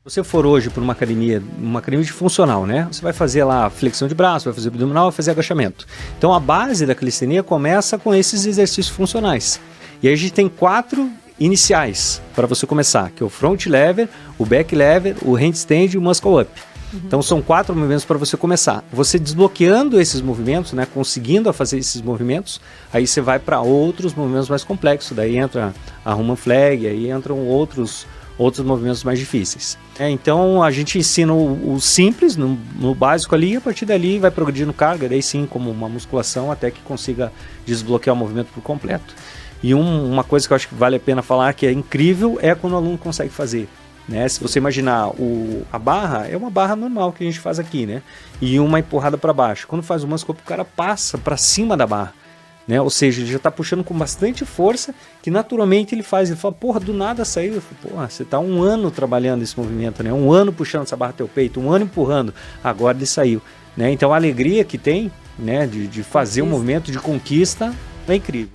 Se você for hoje para uma academia de funcional, né? Você vai fazer lá flexão de braço, vai fazer abdominal, vai fazer agachamento. Então a base da calistenia começa com esses exercícios funcionais. E aí a gente tem 4 iniciais para você começar, que é o front lever, o back lever, o handstand e o muscle up. Então são 4 movimentos para você começar. Você desbloqueando esses movimentos, né, conseguindo fazer esses movimentos, aí você vai para outros movimentos mais complexos. Daí entra a Roman Flag, aí entram outros movimentos mais difíceis. Então a gente ensina o simples, no básico ali, e a partir dali vai progredindo carga, daí sim como uma musculação, até que consiga desbloquear o movimento por completo. E uma coisa que eu acho que vale a pena falar, que é incrível, é quando o aluno consegue fazer. Né? Se você imaginar, a barra é uma barra normal que a gente faz aqui, né? E uma empurrada para baixo. Quando faz o muscle up, o cara passa para cima da barra. Né? Ou seja, ele já está puxando com bastante força, que naturalmente ele fala, porra, do nada saiu. Eu falo, porra, você está 1 ano trabalhando esse movimento, né? 1 ano puxando essa barra até o peito, 1 ano empurrando, agora ele saiu. Né? Então a alegria que tem, né, de fazer um movimento de conquista é incrível.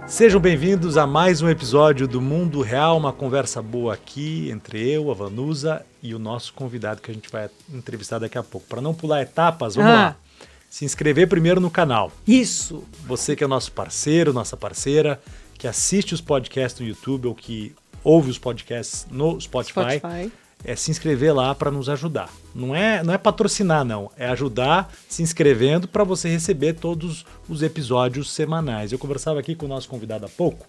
Sejam bem-vindos a mais um episódio do Mundo Real, uma conversa boa aqui entre eu, a Vanusa e o nosso convidado que a gente vai entrevistar daqui a pouco. Para não pular etapas, vamos lá. Se inscrever primeiro no canal. Isso. Você que é nosso parceiro, nossa parceira, que assiste os podcasts no YouTube ou que ouve os podcasts no Spotify. É se inscrever lá para nos ajudar. Não é patrocinar, não. É ajudar se inscrevendo para você receber todos os episódios semanais. Eu conversava aqui com o nosso convidado há pouco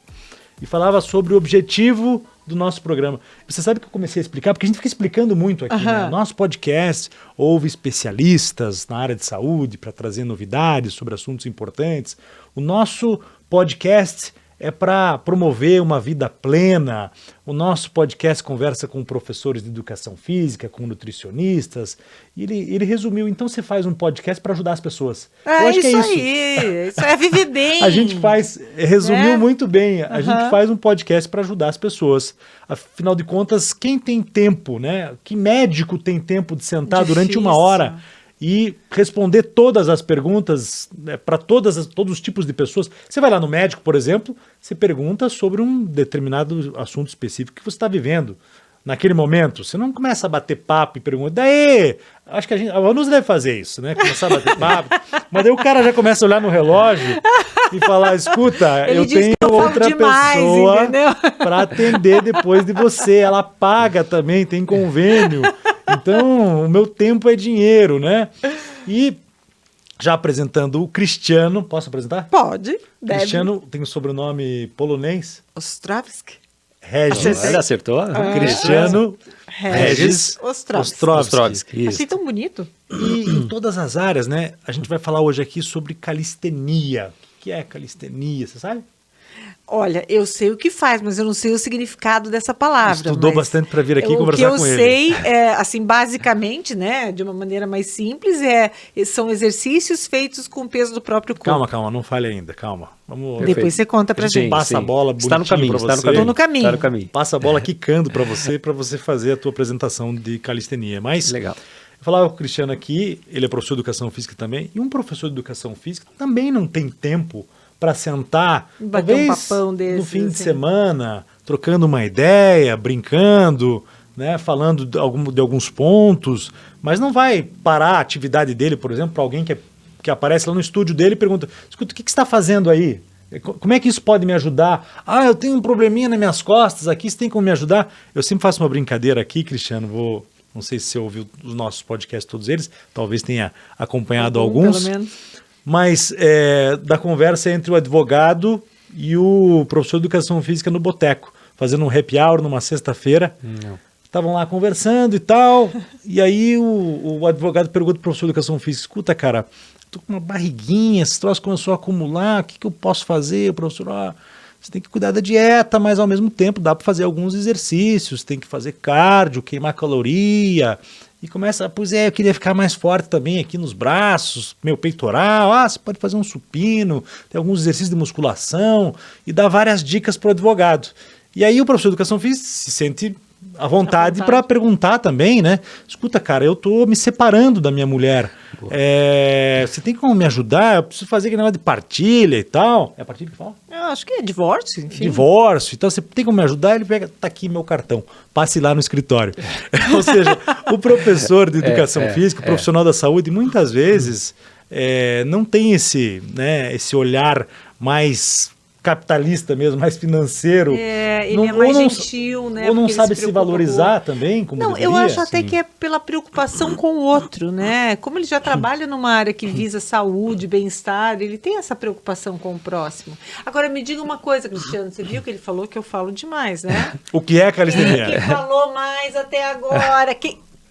e falava sobre o objetivo do nosso programa. Você sabe que eu comecei a explicar, porque a gente fica explicando muito aqui, né? Nosso podcast ouve especialistas na área de saúde para trazer novidades sobre assuntos importantes. O nosso podcast é para promover uma vida plena. O nosso podcast conversa com professores de educação física, com nutricionistas. E ele resumiu, então você faz um podcast para ajudar as pessoas. Eu acho que é isso. Isso é viver bem. A gente resumiu muito bem. A gente faz um podcast para ajudar as pessoas. Afinal de contas, quem tem tempo, né? Que médico tem tempo de sentar durante 1 hora e responder todas as perguntas, né, para todos os tipos de pessoas? Você vai lá no médico, por exemplo, você pergunta sobre um determinado assunto específico que você está vivendo naquele momento. Você não começa a bater papo e pergunta, daí, acho que a Vanusa deve fazer isso, né? Começar a bater papo, mas daí o cara já começa a olhar no relógio e falar, escuta, eu tenho outra pessoa para atender depois de você, ela paga também, tem convênio, então o meu tempo é dinheiro, né? E já apresentando o Cristiano, posso apresentar? Pode, deve. Cristiano tem o sobrenome polonês? Ostrovsky. Regis. Ele acertou? Cristiano Regis Ostrovsky. Achei tão bonito. E em todas as áreas, né? A gente vai falar hoje aqui sobre calistenia. O que é calistenia, você sabe? Olha, eu sei o que faz, mas eu não sei o significado dessa palavra. Estudou bastante para vir aqui e conversar com ele. O que eu sei, assim, basicamente, né, de uma maneira mais simples, são exercícios feitos com o peso do próprio corpo. Calma, não fale ainda, calma. Vamos. Depois você conta pra gente. Passa a bola bonitinho para você. Estou no caminho. Passa a bola quicando para você fazer a tua apresentação de calistenia. Mas legal. Eu falava com o Cristiano aqui, ele é professor de educação física também, e um professor de educação física também não tem tempo para sentar, bater um papão desses, no fim de semana, trocando uma ideia, brincando, né, falando de alguns pontos, mas não vai parar a atividade dele, por exemplo, para alguém que aparece lá no estúdio dele e pergunta, escuta, o que você está fazendo aí? Como é que isso pode me ajudar? Eu tenho um probleminha nas minhas costas aqui, você tem como me ajudar? Eu sempre faço uma brincadeira aqui, Cristiano, não sei se você ouviu os nossos podcasts, todos eles, talvez tenha acompanhado alguns. Pelo menos. Mas da conversa entre o advogado e o professor de educação física no boteco, fazendo um happy hour numa sexta-feira. Estavam lá conversando e tal, e aí o advogado pergunta pro professor de educação física, escuta, cara, tô com uma barriguinha, esse troço começou a acumular, o que eu posso fazer? O professor, você tem que cuidar da dieta, mas ao mesmo tempo dá para fazer alguns exercícios, tem que fazer cardio, queimar caloria. E começa, eu queria ficar mais forte também aqui nos braços, meu peitoral, você pode fazer um supino, tem alguns exercícios de musculação, e dá várias dicas para o advogado. E aí o professor de educação física se sente à vontade para perguntar também, né? Escuta, cara, eu tô me separando da minha mulher. Você tem como me ajudar? Eu preciso fazer aquele negócio de partilha e tal. É a partilha que fala? Eu acho que é divórcio, enfim. Divórcio. Então, você tem como me ajudar? Ele pega, tá aqui meu cartão. Passe lá no escritório. Ou seja, o professor de educação física, o profissional da saúde, muitas vezes não tem esse olhar mais capitalista mesmo, mais financeiro. Ele é mais gentil, né? Ou não porque ele sabe se valorizar também, como deveria. Eu acho até que é pela preocupação com o outro, né? Como ele já trabalha numa área que visa saúde, bem-estar, ele tem essa preocupação com o próximo. Agora, me diga uma coisa, Cristiano, você viu que ele falou que eu falo demais, né? O que é calistenia? Quem falou mais até agora?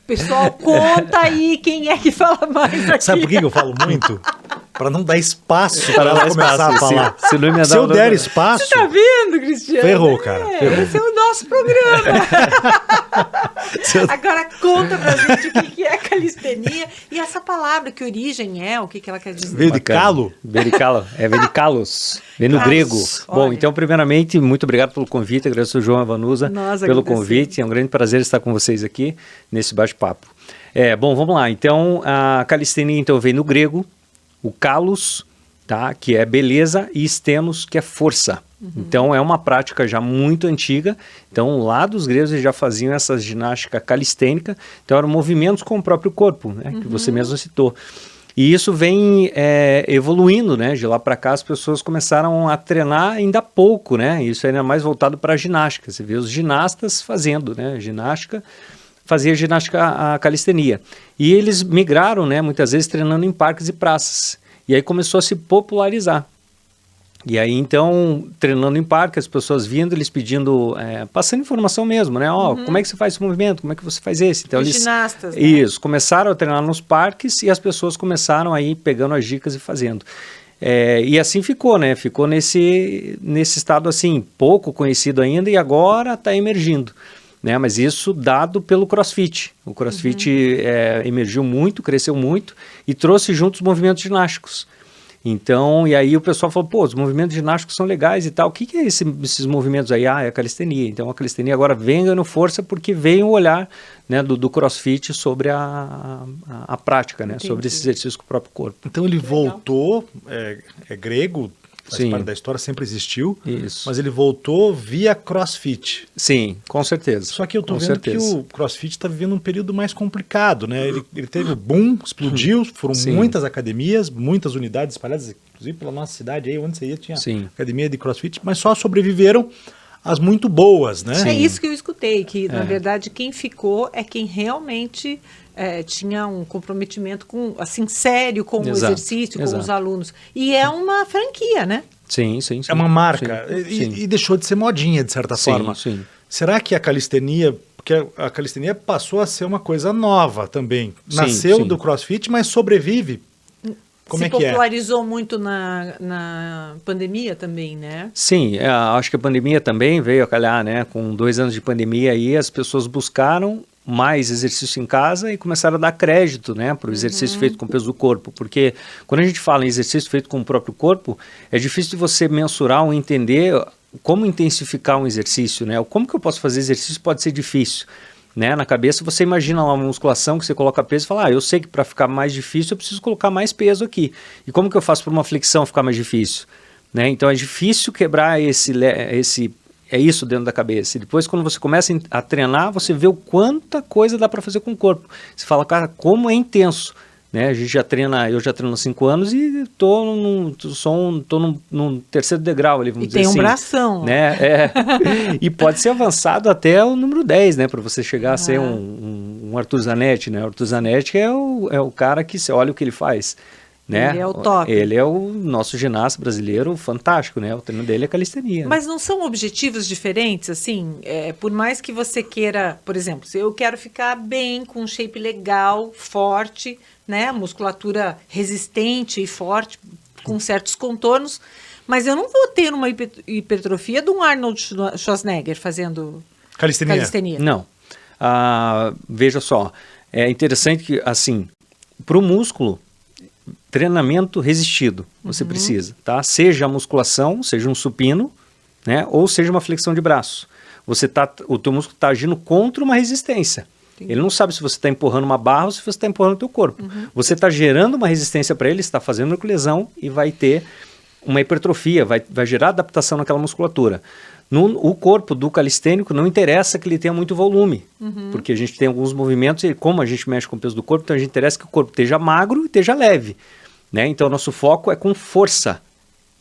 Pessoal, conta aí quem é que fala mais aqui. Sabe por que eu falo muito? Para não dar espaço para ela começar a falar. Se eu der espaço... Você tá vendo, Cristiano? Ferrou, cara. Ferrou. Esse é o nosso programa. Agora conta pra gente o que é calistenia e essa palavra, que origem é, o que ela quer dizer. Veio de calo? Veio de kalos. Vem no grego. Olha. Bom, então, primeiramente, muito obrigado pelo convite. Agradeço ao João Avanusa pelo convite. É um grande prazer estar com vocês aqui nesse bate-papo. Bom, vamos lá. Então, a calistenia então, vem no grego, o kalos, tá, que é beleza, e stenos, que é força. Então, é uma prática já muito antiga. Então, lá dos gregos eles já faziam essa ginástica calistênica. Então, eram movimentos com o próprio corpo, né, que você mesmo citou. E isso vem evoluindo, né? De lá para cá as pessoas começaram a treinar ainda há pouco, né? Isso ainda mais voltado para a ginástica. Você vê os ginastas fazendo, né? Fazia ginástica a calistenia. E eles migraram, né? Muitas vezes treinando em parques e praças. E aí começou a se popularizar. E aí, então, treinando em parque, as pessoas vindo, eles pedindo, passando informação mesmo, né? Como é que você faz esse movimento? Como é que você faz esse? Então, eles, ginastas, né? Isso, começaram a treinar nos parques e as pessoas começaram aí pegando as dicas e fazendo. E assim ficou, né? Ficou nesse estado, assim, pouco conhecido ainda e agora está emergindo, né? Mas isso dado pelo CrossFit. O CrossFit emergiu muito, cresceu muito e trouxe junto os movimentos ginásticos. Então, e aí o pessoal falou, pô, os movimentos ginásticos são legais e tal. O que é esses movimentos aí? É a calistenia. Então, a calistenia agora vem ganhando força porque vem o olhar, né, do CrossFit sobre a prática, né? Sobre esse exercício com o próprio corpo. Então, ele voltou, é grego, faz parte da história, sempre existiu. Isso. Mas ele voltou via CrossFit. Sim, com certeza. Só que eu tô vendo que o CrossFit está vivendo um período mais complicado, né? Ele teve o boom, explodiu, foram muitas academias, muitas unidades espalhadas, inclusive pela nossa cidade aí, onde você ia, tinha academia de CrossFit, mas só sobreviveram as muito boas, né? É isso que eu escutei, que na verdade quem ficou é quem realmente tinha um comprometimento assim, sério com o exercício, com os alunos. E é uma franquia, né? Sim. É uma marca. E deixou de ser modinha, de certa forma. Sim. Será que a calistenia... Porque a calistenia passou a ser uma coisa nova também. Nasceu do CrossFit, mas sobrevive. Como se popularizou muito na pandemia também, né? Sim, acho que a pandemia também veio a calhar, né? Com 2 anos de pandemia aí, as pessoas buscaram mais exercício em casa e começaram a dar crédito, né, para o exercício feito com o peso do corpo, porque quando a gente fala em exercício feito com o próprio corpo, é difícil de você mensurar ou entender como intensificar um exercício, né? Como que eu posso fazer exercício pode ser difícil, né? Na cabeça você imagina lá uma musculação que você coloca peso e fala, eu sei que para ficar mais difícil eu preciso colocar mais peso aqui. E como que eu faço para uma flexão ficar mais difícil? Né? Então é difícil quebrar isso dentro da cabeça. E depois, quando você começa a treinar, você vê o quanta coisa dá para fazer com o corpo. Você fala, cara, como é intenso. Né? Eu já treino há 5 anos e tô num terceiro degrau ali, vamos dizer assim. E tem um bração. Né? E pode ser avançado até o número 10, né? Para você chegar a ser um Arthur Zanetti. Né? O Arthur Zanetti é o cara que você olha o que ele faz. Né? Ele é o top. Ele é o nosso ginasta brasileiro fantástico, né? O treino dele é calistenia. Mas não são objetivos diferentes, assim? Por mais que você queira, por exemplo, se eu quero ficar bem, com um shape legal, forte, né? Musculatura resistente e forte, com certos contornos, mas eu não vou ter uma hipertrofia de um Arnold Schwarzenegger fazendo calistenia. Não. Veja só, é interessante que, assim, para o músculo, treinamento resistido, você precisa, tá? Seja a musculação, seja um supino, né? Ou seja uma flexão de braço. o teu músculo está agindo contra uma resistência. Ele não sabe se você está empurrando uma barra ou se você está empurrando o teu corpo. Você está gerando uma resistência para ele, está fazendo microlesão e vai ter uma hipertrofia, vai gerar adaptação naquela musculatura. O corpo do calistênico não interessa que ele tenha muito volume, porque a gente tem alguns movimentos e como a gente mexe com o peso do corpo, então a gente interessa que o corpo esteja magro e esteja leve, né? Então nosso foco é com força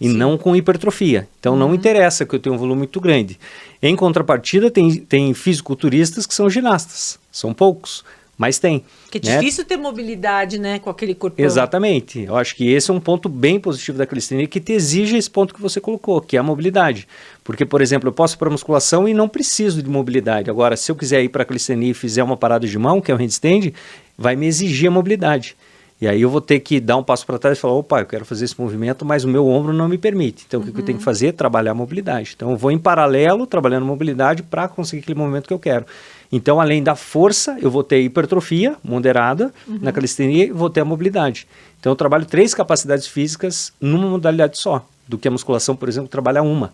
e não com hipertrofia. Então não interessa que eu tenha um volume muito grande. Em contrapartida, tem fisiculturistas que são ginastas, são poucos, mas tem. Que é difícil ter mobilidade, né, com aquele corpão. Exatamente. Eu acho que esse é um ponto bem positivo da calistenia que te exige esse ponto que você colocou, que é a mobilidade. Porque, por exemplo, eu posso ir para a musculação e não preciso de mobilidade. Agora, se eu quiser ir para a calistenia e fizer uma parada de mão, que é o handstand, vai me exigir a mobilidade. E aí eu vou ter que dar um passo para trás e falar, opa, eu quero fazer esse movimento, mas o meu ombro não me permite. Então, o que eu tenho que fazer? Trabalhar a mobilidade. Então, eu vou em paralelo, trabalhando a mobilidade para conseguir aquele movimento que eu quero. Então, além da força, eu vou ter hipertrofia moderada na calistenia e vou ter a mobilidade. Então, eu trabalho 3 capacidades físicas numa modalidade só, do que a musculação, por exemplo, trabalha uma.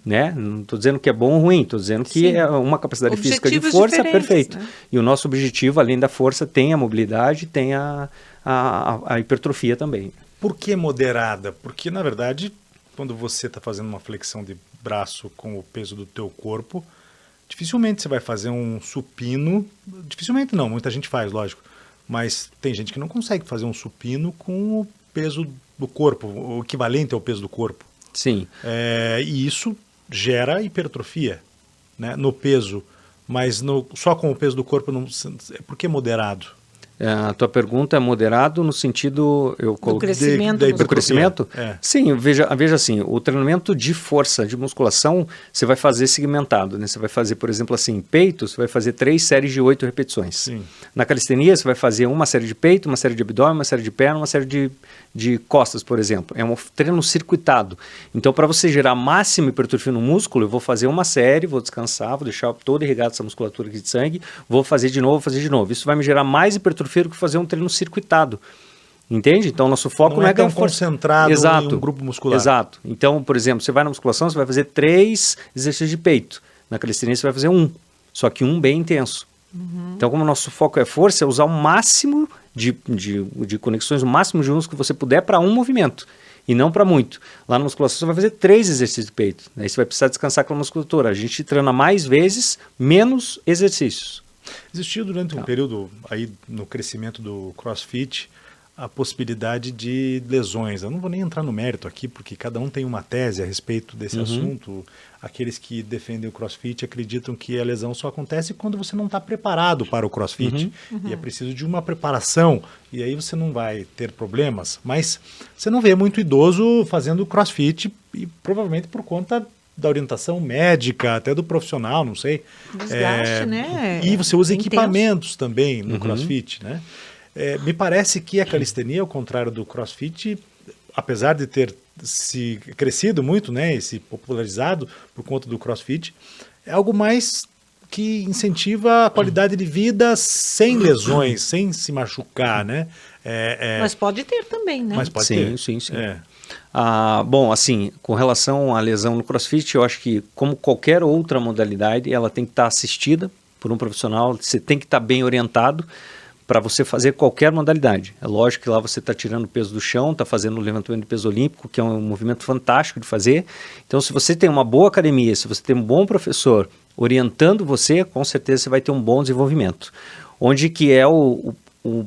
Né? Não estou dizendo que é bom ou ruim, estou dizendo que é uma capacidade física de força, perfeito. Né? E o nosso objetivo, além da força, tem a mobilidade, tem a hipertrofia também. Por que moderada? Porque, na verdade, quando você está fazendo uma flexão de braço com o peso do teu corpo, dificilmente você vai fazer um supino, dificilmente não, muita gente faz, lógico, mas tem gente que não consegue fazer um supino com o peso do corpo, o equivalente ao peso do corpo. Sim. E isso gera hipertrofia, né, no peso, mas só com o peso do corpo, por que moderado? A tua pergunta é moderado no sentido... Do crescimento. Do crescimento? É. Sim, veja assim, o treinamento de força, de musculação, você vai fazer segmentado, né? Você vai fazer, por exemplo, assim, peito, você vai fazer 3 séries de 8 repetições. Sim. Na calistenia, você vai fazer uma série de peito, uma série de abdômen, uma série de perna, uma série de costas, por exemplo. É um treino circuitado. Então, para você gerar máxima hipertrofia no músculo, eu vou fazer uma série, vou descansar, vou deixar toda irrigada essa musculatura aqui de sangue, vou fazer de novo, Isso vai me gerar mais hipertrofia do que fazer um treino circuitado. Entende? Então, nosso foco não é tão ganhar força. Concentrado Exato. em um grupo muscular. Exato. Então, por exemplo, você vai na musculação, você vai fazer 3 exercícios de peito. Na calistenia, você vai fazer 1. Só que 1 bem intenso. Então, como o nosso foco é força, é usar o máximo de conexões, o máximo de músculo que você puder para um movimento. E não para muito. Lá na musculação, você vai fazer 3 exercícios de peito. Aí você vai precisar descansar com a musculatura. A gente treina mais vezes, menos exercícios. Existiu durante um período aí no crescimento do CrossFit a possibilidade de lesões. Eu não vou nem entrar no mérito aqui, porque cada um tem uma tese a respeito desse assunto. Aqueles que defendem o CrossFit acreditam que a lesão só acontece quando você não está preparado para o CrossFit. E é preciso de uma preparação, e aí você não vai ter problemas. Mas você não vê muito idoso fazendo CrossFit, e provavelmente por conta da orientação médica, até do profissional, não sei. Desgaste, né? E você usa Intenso. Equipamentos também no CrossFit, né? Me parece que a calistenia, ao contrário do CrossFit, apesar de ter se crescido muito, né, e se popularizado por conta do CrossFit, é algo mais que incentiva a qualidade de vida sem lesões, sem se machucar, né? Mas pode ter também, né? Mas pode Sim, ter. sim. É. Bom, assim, com relação à lesão no CrossFit, eu acho que, como qualquer outra modalidade, ela tem que estar assistida por um profissional, você tem que estar bem orientado para você fazer qualquer modalidade. É lógico que lá você está tirando o peso do chão, está fazendo o levantamento de peso olímpico, que é um movimento fantástico de fazer. Então, se você tem uma boa academia, se você tem um bom professor orientando você, com certeza você vai ter um bom desenvolvimento. Onde que é o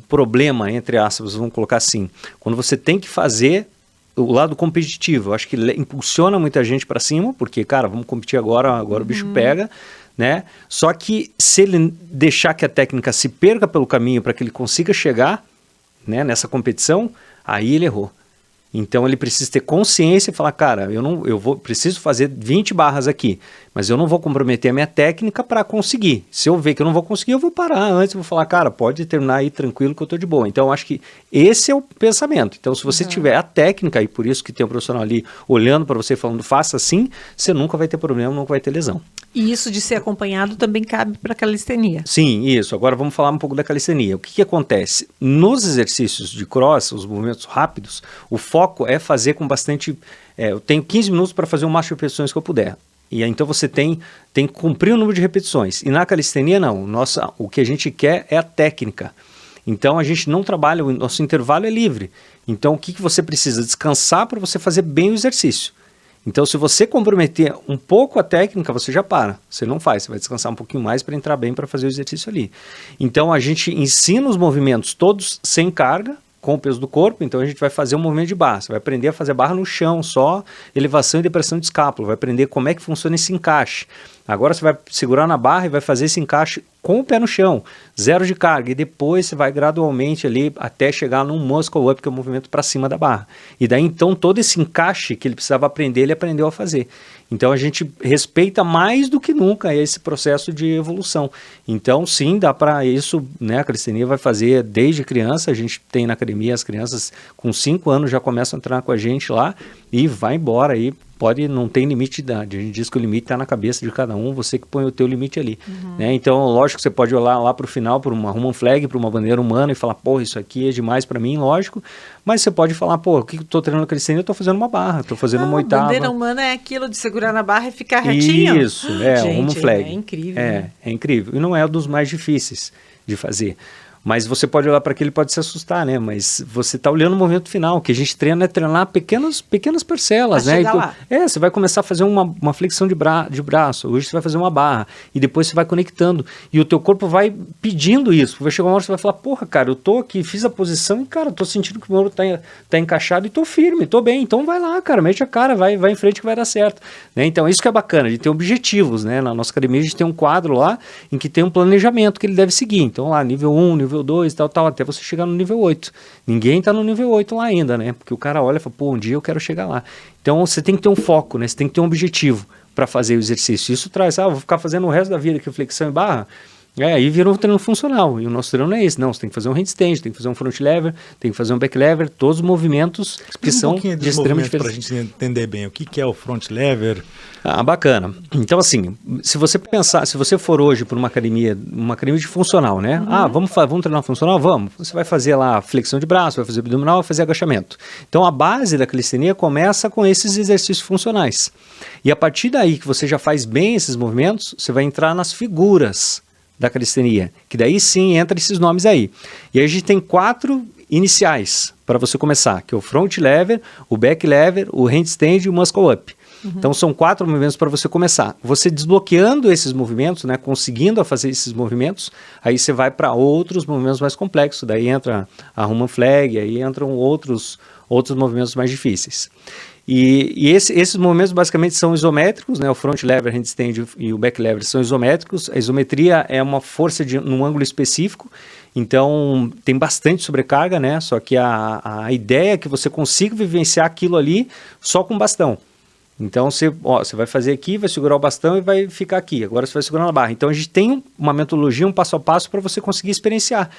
problema, entre aspas, vamos colocar assim, quando você tem que fazer o lado competitivo. Eu acho que impulsiona muita gente para cima, porque, cara, vamos competir agora o bicho pega, né? Só que se ele deixar que a técnica se perca pelo caminho para que ele consiga chegar, né, nessa competição, aí ele errou. Então ele precisa ter consciência e falar, cara, preciso fazer 20 barras aqui, mas eu não vou comprometer a minha técnica para conseguir. Se eu ver que eu não vou conseguir, eu vou parar antes, vou falar, cara, pode terminar aí tranquilo que eu estou de boa. Então eu acho que esse é o pensamento. Então se você tiver a técnica, e por isso que tem um profissional ali olhando para você falando, faça assim, você nunca vai ter problema, nunca vai ter lesão. E isso de ser acompanhado também cabe para a calistenia. Sim, isso. Agora vamos falar um pouco da calistenia. O que acontece? Nos exercícios de cross, os movimentos rápidos, o foco é fazer com bastante... eu tenho 15 minutos para fazer o máximo de repetições que eu puder. E aí, então você tem que cumprir o número de repetições. E na calistenia, não. O que a gente quer é a técnica. Então a gente não trabalha, o nosso intervalo é livre. Então o que você precisa? Descansar para você fazer bem o exercício. Então se você comprometer um pouco a técnica, você já para. Você não faz, você vai descansar um pouquinho mais para entrar bem para fazer o exercício ali. Então a gente ensina os movimentos todos sem carga, com o peso do corpo. Então a gente vai fazer um movimento de barra. Você vai aprender a fazer barra no chão, só elevação e depressão de escápula. Vai aprender como é que funciona esse encaixe. Agora você vai segurar na barra e vai fazer esse encaixe com o pé no chão, zero de carga, e depois você vai gradualmente ali até chegar num muscle up, que é o movimento para cima da barra. E daí então todo esse encaixe que ele precisava aprender, ele aprendeu a fazer. Então a gente respeita mais do que nunca esse processo de evolução. Então sim, dá para isso, né? A calistenia vai fazer desde criança. A gente tem na academia as crianças com 5 anos já começam a entrar com a gente lá e vai embora aí. Não tem limite de idade, a gente diz que o limite está na cabeça de cada um, você que põe o teu limite ali, né? Então, lógico que você pode olhar lá para o final, para uma Human Flag, para uma bandeira humana e falar, pô, isso aqui é demais para mim, lógico, mas você pode falar, pô, o que eu estou treinando calistenia? Eu estou fazendo uma barra, estou fazendo uma oitava. Bandeira humana é aquilo de segurar na barra e ficar retinho? Isso, o Human Flag. É incrível. É incrível, e não é um dos mais difíceis de fazer. Mas você pode olhar para aquilo e pode se assustar, né? Mas você está olhando o movimento final. O que a gente treina é treinar pequenas parcelas, né? Lá. Você vai começar a fazer uma flexão de braço. Hoje você vai fazer uma barra. E depois você vai conectando. E o teu corpo vai pedindo isso. Vai chegar uma hora que você vai falar, porra, cara, eu tô aqui, fiz a posição e, cara, tô sentindo que o meu ombro tá encaixado e tô firme, tô bem. Então vai lá, cara, mete a cara, vai em frente que vai dar certo. Né? Então isso que é bacana, a gente tem objetivos, né? Na nossa academia a gente tem um quadro lá em que tem um planejamento que ele deve seguir. Então lá, nível 1, nível 2, tal, até você chegar no nível 8. Ninguém está no nível 8 lá ainda, né? Porque o cara olha e fala, pô, um dia eu quero chegar lá. Então você tem que ter um foco, né? Você tem que ter um objetivo para fazer o exercício. Isso traz, vou ficar fazendo o resto da vida aqui flexão e barra. Aí vira um treino funcional. E o nosso treino não é esse. Não, você tem que fazer um handstand, tem que fazer um front lever, tem que fazer um back lever, todos os movimentos que são de extrema diferença. Para a gente entender bem, o que é o front lever? Bacana. Então, assim, se você for hoje para uma academia de funcional, né? Vamos treinar funcional? Vamos. Você vai fazer lá flexão de braço, vai fazer abdominal, vai fazer agachamento. Então, a base da calistenia começa com esses exercícios funcionais. E a partir daí que você já faz bem esses movimentos, você vai entrar nas figuras da calistenia, que daí sim entra esses nomes aí. E aí a gente tem 4 iniciais para você começar, que é o front lever, o back lever, o handstand e o muscle up. Então são 4 movimentos para você começar. Você desbloqueando esses movimentos, né, conseguindo fazer esses movimentos, aí você vai para outros movimentos mais complexos. Daí entra a Human Flag, aí entram outros movimentos mais difíceis. E esses movimentos basicamente são isométricos, né? O front lever, handstand e o back lever são isométricos. A isometria é uma força num ângulo específico, então tem bastante sobrecarga, né? Só que a ideia é que você consiga vivenciar aquilo ali só com bastão. Então você vai fazer aqui, vai segurar o bastão e vai ficar aqui. Agora você vai segurar na barra. Então a gente tem uma metodologia, um passo a passo para você conseguir experienciar.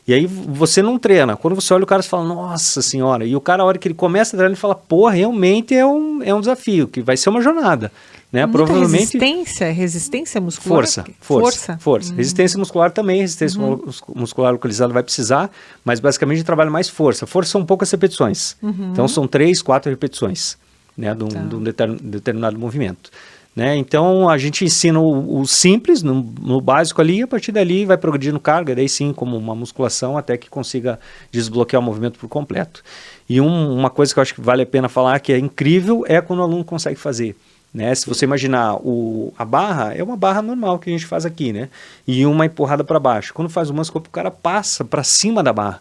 E aí você não treina. Quando você olha o cara, você fala, nossa senhora. E o cara, a hora que ele começa a treinar, ele fala, pô, realmente é um desafio, que vai ser uma jornada. Né? Provavelmente resistência muscular? Força. Resistência muscular também, resistência muscular localizada vai precisar, mas basicamente a gente trabalha mais força. Força são poucas repetições. Então são 3, 4 repetições, né, de um determinado movimento. Né? Então a gente ensina o simples no básico ali, e a partir dali vai progredindo carga, daí sim como uma musculação até que consiga desbloquear o movimento por completo. E uma coisa que eu acho que vale a pena falar, que é incrível, é quando o aluno consegue fazer. Né? Se você imaginar, a barra é uma barra normal que a gente faz aqui, né? E uma empurrada para baixo. Quando faz o muscle up, o cara passa para cima da barra.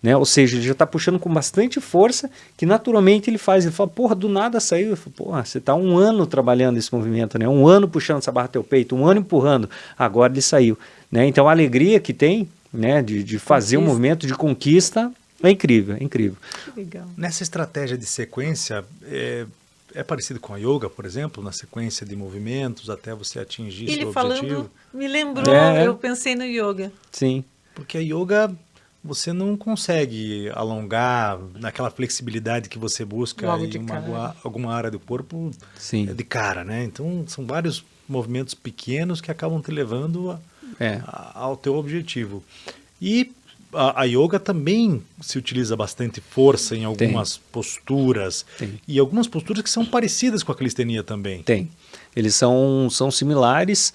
Né? Ou seja, ele já está puxando com bastante força, que naturalmente ele faz. Ele fala, porra, do nada saiu. Eu falo, porra, você está 1 ano trabalhando esse movimento, né? 1 ano puxando essa barra teu peito, 1 ano empurrando, agora ele saiu. Né? Então a alegria que tem, né, de fazer um movimento de conquista é incrível, é incrível. Que legal. Nessa estratégia de sequência, é parecido com a yoga, por exemplo, na sequência de movimentos até você atingir seu objetivo? Ele falando, me lembrou, eu pensei no yoga. Sim. Porque a yoga, você não consegue alongar naquela flexibilidade que você busca em alguma área do corpo. Sim. De cara, né? Então, são vários movimentos pequenos que acabam te levando ao teu objetivo. E a yoga também se utiliza bastante força em algumas posturas. E algumas posturas que são parecidas com a calistenia também. Eles são similares.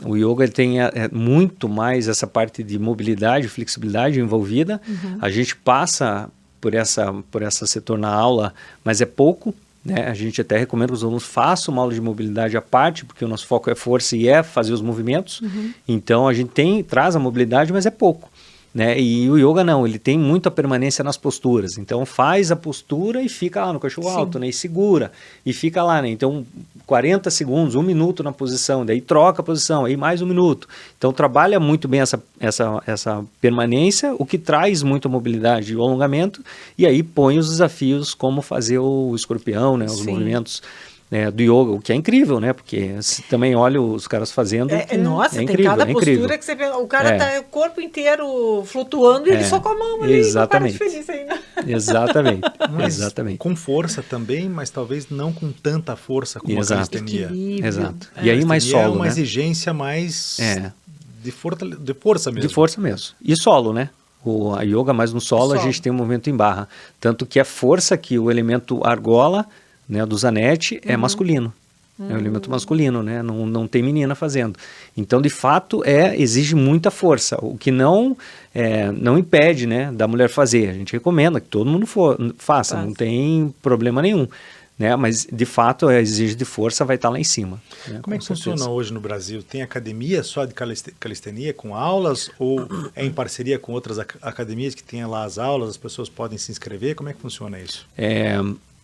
O yoga ele tem muito mais essa parte de mobilidade, flexibilidade envolvida. A gente passa por essa setor na aula, mas é pouco, né? A gente até recomenda que os alunos façam uma aula de mobilidade à parte, porque o nosso foco é força e é fazer os movimentos. Então a gente traz a mobilidade, mas é pouco, né? E o yoga não, ele tem muita permanência nas posturas. Então faz a postura e fica lá no cachorro alto, né? E segura e fica lá, né? Então 40 segundos, 1 minuto na posição, daí troca a posição, aí mais 1 minuto. Então trabalha muito bem essa permanência, o que traz muita mobilidade e o alongamento, e aí põe os desafios como fazer o escorpião, né? Os movimentos do yoga, o que é incrível, né? Porque você também olha os caras fazendo. Nossa, tem incrível, cada postura incrível. que você vê. O cara tá o corpo inteiro flutuando e ele só com a mão ali. Exatamente. Não para de feliz ainda. Exatamente. Mas Exatamente. com força também, mas talvez não com tanta força como a calistenia. Exato. E aí mais solo, é uma né? exigência mais de força mesmo. De força mesmo. E solo, né? A yoga mais no solo, a gente tem um movimento em barra. Tanto que a força que o elemento argola, né, do Zanetti, é masculino. É um elemento masculino, né? Não tem menina fazendo. Então, de fato, exige muita força, o que não impede, né, da mulher fazer. A gente recomenda que todo mundo faça, não tem problema nenhum. Né? Mas, de fato, a exigência de força vai estar lá em cima. Né? Como é que funciona hoje no Brasil? Tem academia só de calistenia com aulas ou é em parceria com outras academias que tem lá as aulas, as pessoas podem se inscrever? Como é que funciona isso?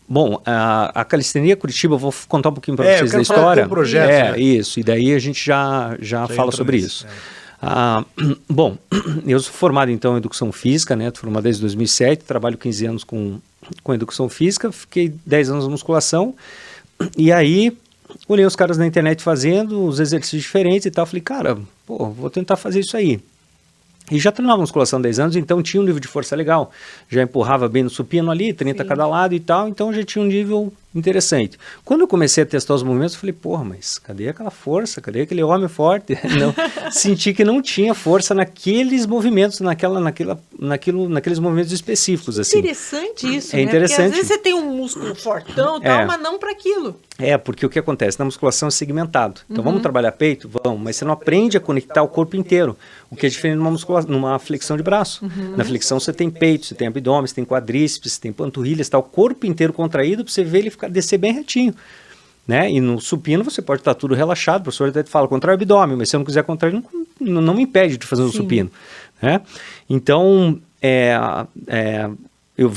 Bom, a Calistenia Curitiba, eu vou contar um pouquinho para vocês da história. Projeto, né? Isso, e daí a gente já fala sobre isso. Bom, eu sou formado então em Educação Física, né? Tô formado desde 2007, trabalho 15 anos com Educação Física, fiquei 10 anos na musculação, e aí olhei os caras na internet fazendo os exercícios diferentes e tal, falei, cara, vou tentar fazer isso aí. E já treinava musculação há 10 anos, então tinha um nível de força legal. Já empurrava bem no supino ali, 30 a cada lado e tal, então já tinha um nível interessante. Quando eu comecei a testar os movimentos, eu falei, mas cadê aquela força? Cadê aquele homem forte? Não, senti que não tinha força naqueles movimentos, naqueles movimentos específicos. Assim. Interessante isso, né? Interessante. Porque às vezes você tem um músculo fortão e tal, mas não para aquilo. Porque o que acontece? Na musculação é segmentado. Então vamos trabalhar peito? Vamos, mas você não aprende a conectar o corpo inteiro, o que é diferente numa flexão de braço. Na flexão você tem peito, você tem abdômen, você tem quadríceps, você tem panturrilhas, o corpo inteiro contraído para você ver ele descer bem retinho. Né? E no supino você pode estar tudo relaxado, o professor até fala, contrai o abdômen, mas se eu não quiser contrair, não me impede de fazer o supino. Né? Então, eu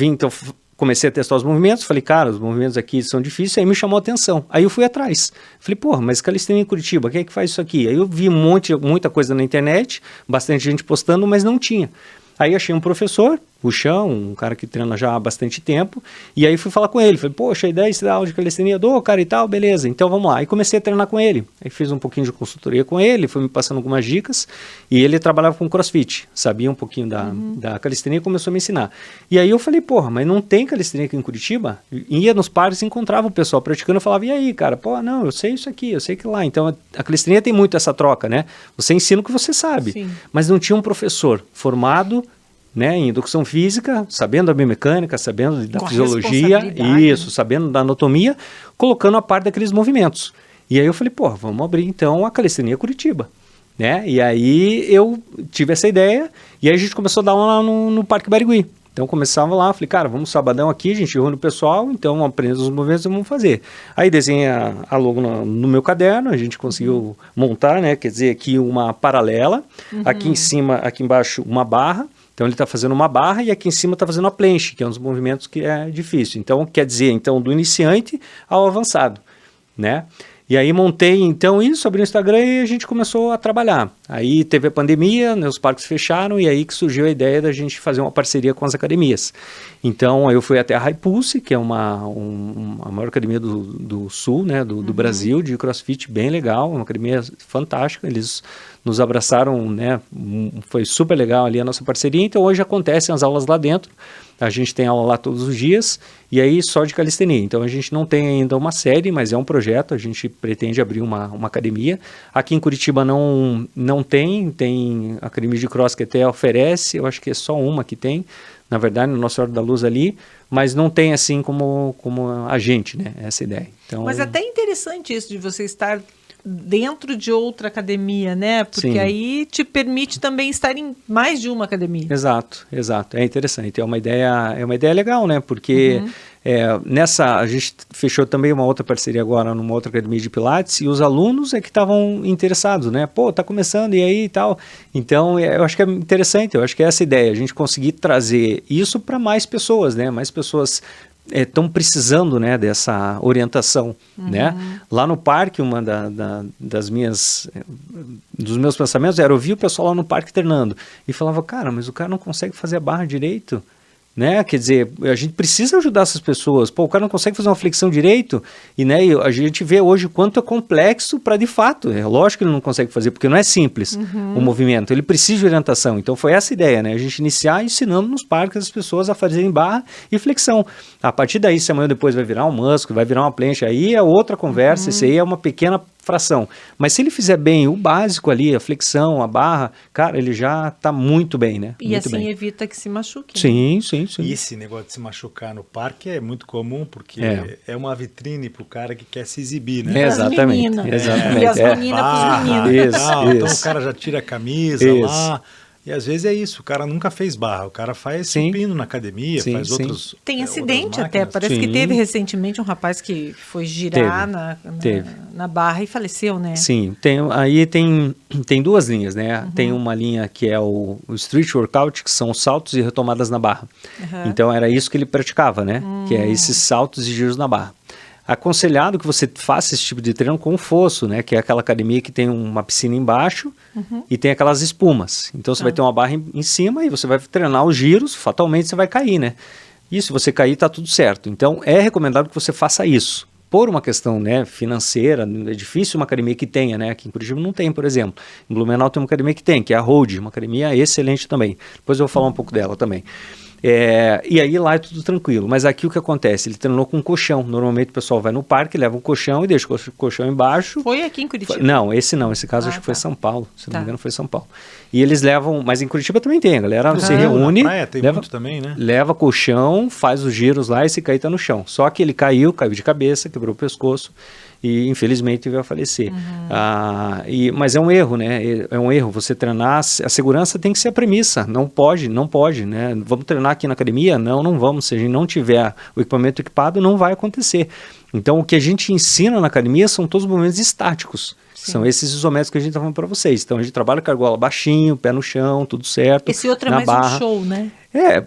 comecei a testar os movimentos, falei, cara, os movimentos aqui são difíceis, aí me chamou a atenção. Aí eu fui atrás. Falei, mas calistenia em Curitiba, quem é que faz isso aqui? Aí eu vi muita coisa na internet, bastante gente postando, mas não tinha. Aí achei um professor, o Chão, um cara que treina já há bastante tempo, e aí fui falar com ele, falei, poxa, a ideia de dar aula de calistenia, cara e tal, beleza, então vamos lá. Aí comecei a treinar com ele, aí fiz um pouquinho de consultoria com ele, foi me passando algumas dicas, e ele trabalhava com crossfit, sabia um pouquinho da calistenia e começou a me ensinar. E aí eu falei, mas não tem calistenia aqui em Curitiba? Ia nos parques, encontrava o pessoal praticando, eu falava, e aí, cara, não, eu sei isso aqui, eu sei que lá. Então a calistenia tem muito essa troca, né? Você ensina o que você sabe, mas não tinha um professor formado, né, em educação física, sabendo da biomecânica, sabendo da fisiologia, sabendo da anatomia, colocando a parte daqueles movimentos. E aí eu falei, vamos abrir então a Calistenia Curitiba. Né? E aí eu tive essa ideia, e aí a gente começou a dar aula lá no Parque Barigui. Então começava lá, falei, cara, vamos sabadão aqui, a gente reúne o pessoal, então aprendemos os movimentos e vamos fazer. Aí desenhei a logo no meu caderno, a gente conseguiu montar, né, quer dizer, aqui uma paralela, aqui em cima, aqui embaixo uma barra, então ele está fazendo uma barra e aqui em cima está fazendo a planche, que é um dos movimentos que é difícil. Então quer dizer, então, do iniciante ao avançado, né? E aí montei então isso, abri o Instagram e a gente começou a trabalhar. Aí teve a pandemia, né, os parques fecharam e aí que surgiu a ideia da gente fazer uma parceria com as academias. Então eu fui até a Hypulse, que é a maior academia do sul, né, do Brasil, de CrossFit, bem legal, uma academia fantástica, eles nos abraçaram, né, foi super legal ali a nossa parceria, então hoje acontecem as aulas lá dentro, a gente tem aula lá todos os dias, e aí só de calistenia. Então a gente não tem ainda uma série, mas é um projeto, a gente pretende abrir uma academia. Aqui em Curitiba não tem academia de cross que até oferece, eu acho que é só uma que tem, na verdade, no nosso Hora da Luz ali, mas não tem assim como a gente, né? Essa ideia. Então, Mas é até interessante isso de você estar dentro de outra academia, né? Porque Sim. aí te permite também estar em mais de uma academia. Exato. É interessante. É uma ideia legal, né? Porque a gente fechou também uma outra parceria agora numa outra academia de Pilates e os alunos é que estavam interessados, né? Pô, tá começando e aí e tal. Então, eu acho que é interessante, eu acho que é essa ideia, a gente conseguir trazer isso para mais pessoas, né? Mais pessoas estão precisando, né, dessa orientação, né? Lá no parque, uma dos meus pensamentos era ouvir o pessoal lá no parque treinando e falava, cara, mas o cara não consegue fazer a barra direito, né? Quer dizer, a gente precisa ajudar essas pessoas. Pô, o cara não consegue fazer uma flexão direito e, né, a gente vê hoje o quanto é complexo para de fato. É lógico que ele não consegue fazer porque não é simples o movimento. Ele precisa de orientação. Então foi essa a ideia, né? A gente iniciar ensinando nos parques as pessoas a fazerem barra e flexão. A partir daí, se amanhã depois vai virar um muscle, vai virar uma plancha, aí é outra conversa. Isso aí é uma pequena fração. Mas se ele fizer bem o básico ali, a flexão, a barra, cara, ele já está muito bem, né? E muito assim bem. evita que se machuque. Sim, sim. E esse negócio de se machucar no parque é muito comum, porque é uma vitrine pro cara que quer se exibir, né? Exatamente. E as meninas pros meninos. Então o cara já tira a camisa lá. E às vezes é isso, o cara nunca fez barra, o cara faz supino na academia, faz outros. Tem acidente até, parece que teve recentemente um rapaz que foi girar na barra e faleceu, né? Sim, tem duas linhas, né? Tem uma linha que é o street workout, que são saltos e retomadas na barra. Então era isso que ele praticava, né? Que é esses saltos e giros na barra. Aconselhado que você faça esse tipo de treino com o fosso, né? Que é aquela academia que tem uma piscina embaixo e tem aquelas espumas. Então você vai ter uma barra em cima e você vai treinar os giros, fatalmente você vai cair, né? E se você cair, tá tudo certo. Então é recomendado que você faça isso. Por uma questão, né, financeira, é difícil uma academia que tenha, né? Aqui em Curitiba não tem, por exemplo. Em Blumenau tem uma academia que tem, que é a Hold, uma academia excelente também. Depois eu vou falar um pouco dela também. E aí lá é tudo tranquilo, mas aqui o que acontece? Ele treinou com um colchão. Normalmente o pessoal vai no parque, leva um colchão e deixa o colchão embaixo. Foi aqui em Curitiba? Não, esse caso acho que foi São Paulo, se não me engano foi São Paulo. E eles levam, mas em Curitiba também tem, a galera se reúne, na praia tem muito também, né? Leva colchão, faz os giros lá e se cair tá no chão. Só que ele caiu de cabeça, quebrou o pescoço e infelizmente veio a falecer. Mas é um erro, né? É um erro você treinar, a segurança tem que ser a premissa, não pode, né? Vamos treinar aqui na academia? Não vamos, se a gente não tiver o equipamento equipado, não vai acontecer. Então o que a gente ensina na academia são todos os movimentos estáticos. Sim. São esses isométricos que a gente está falando para vocês. Então a gente trabalha com a argola baixinho, pé no chão, tudo certo. Esse outro é mais um show, né?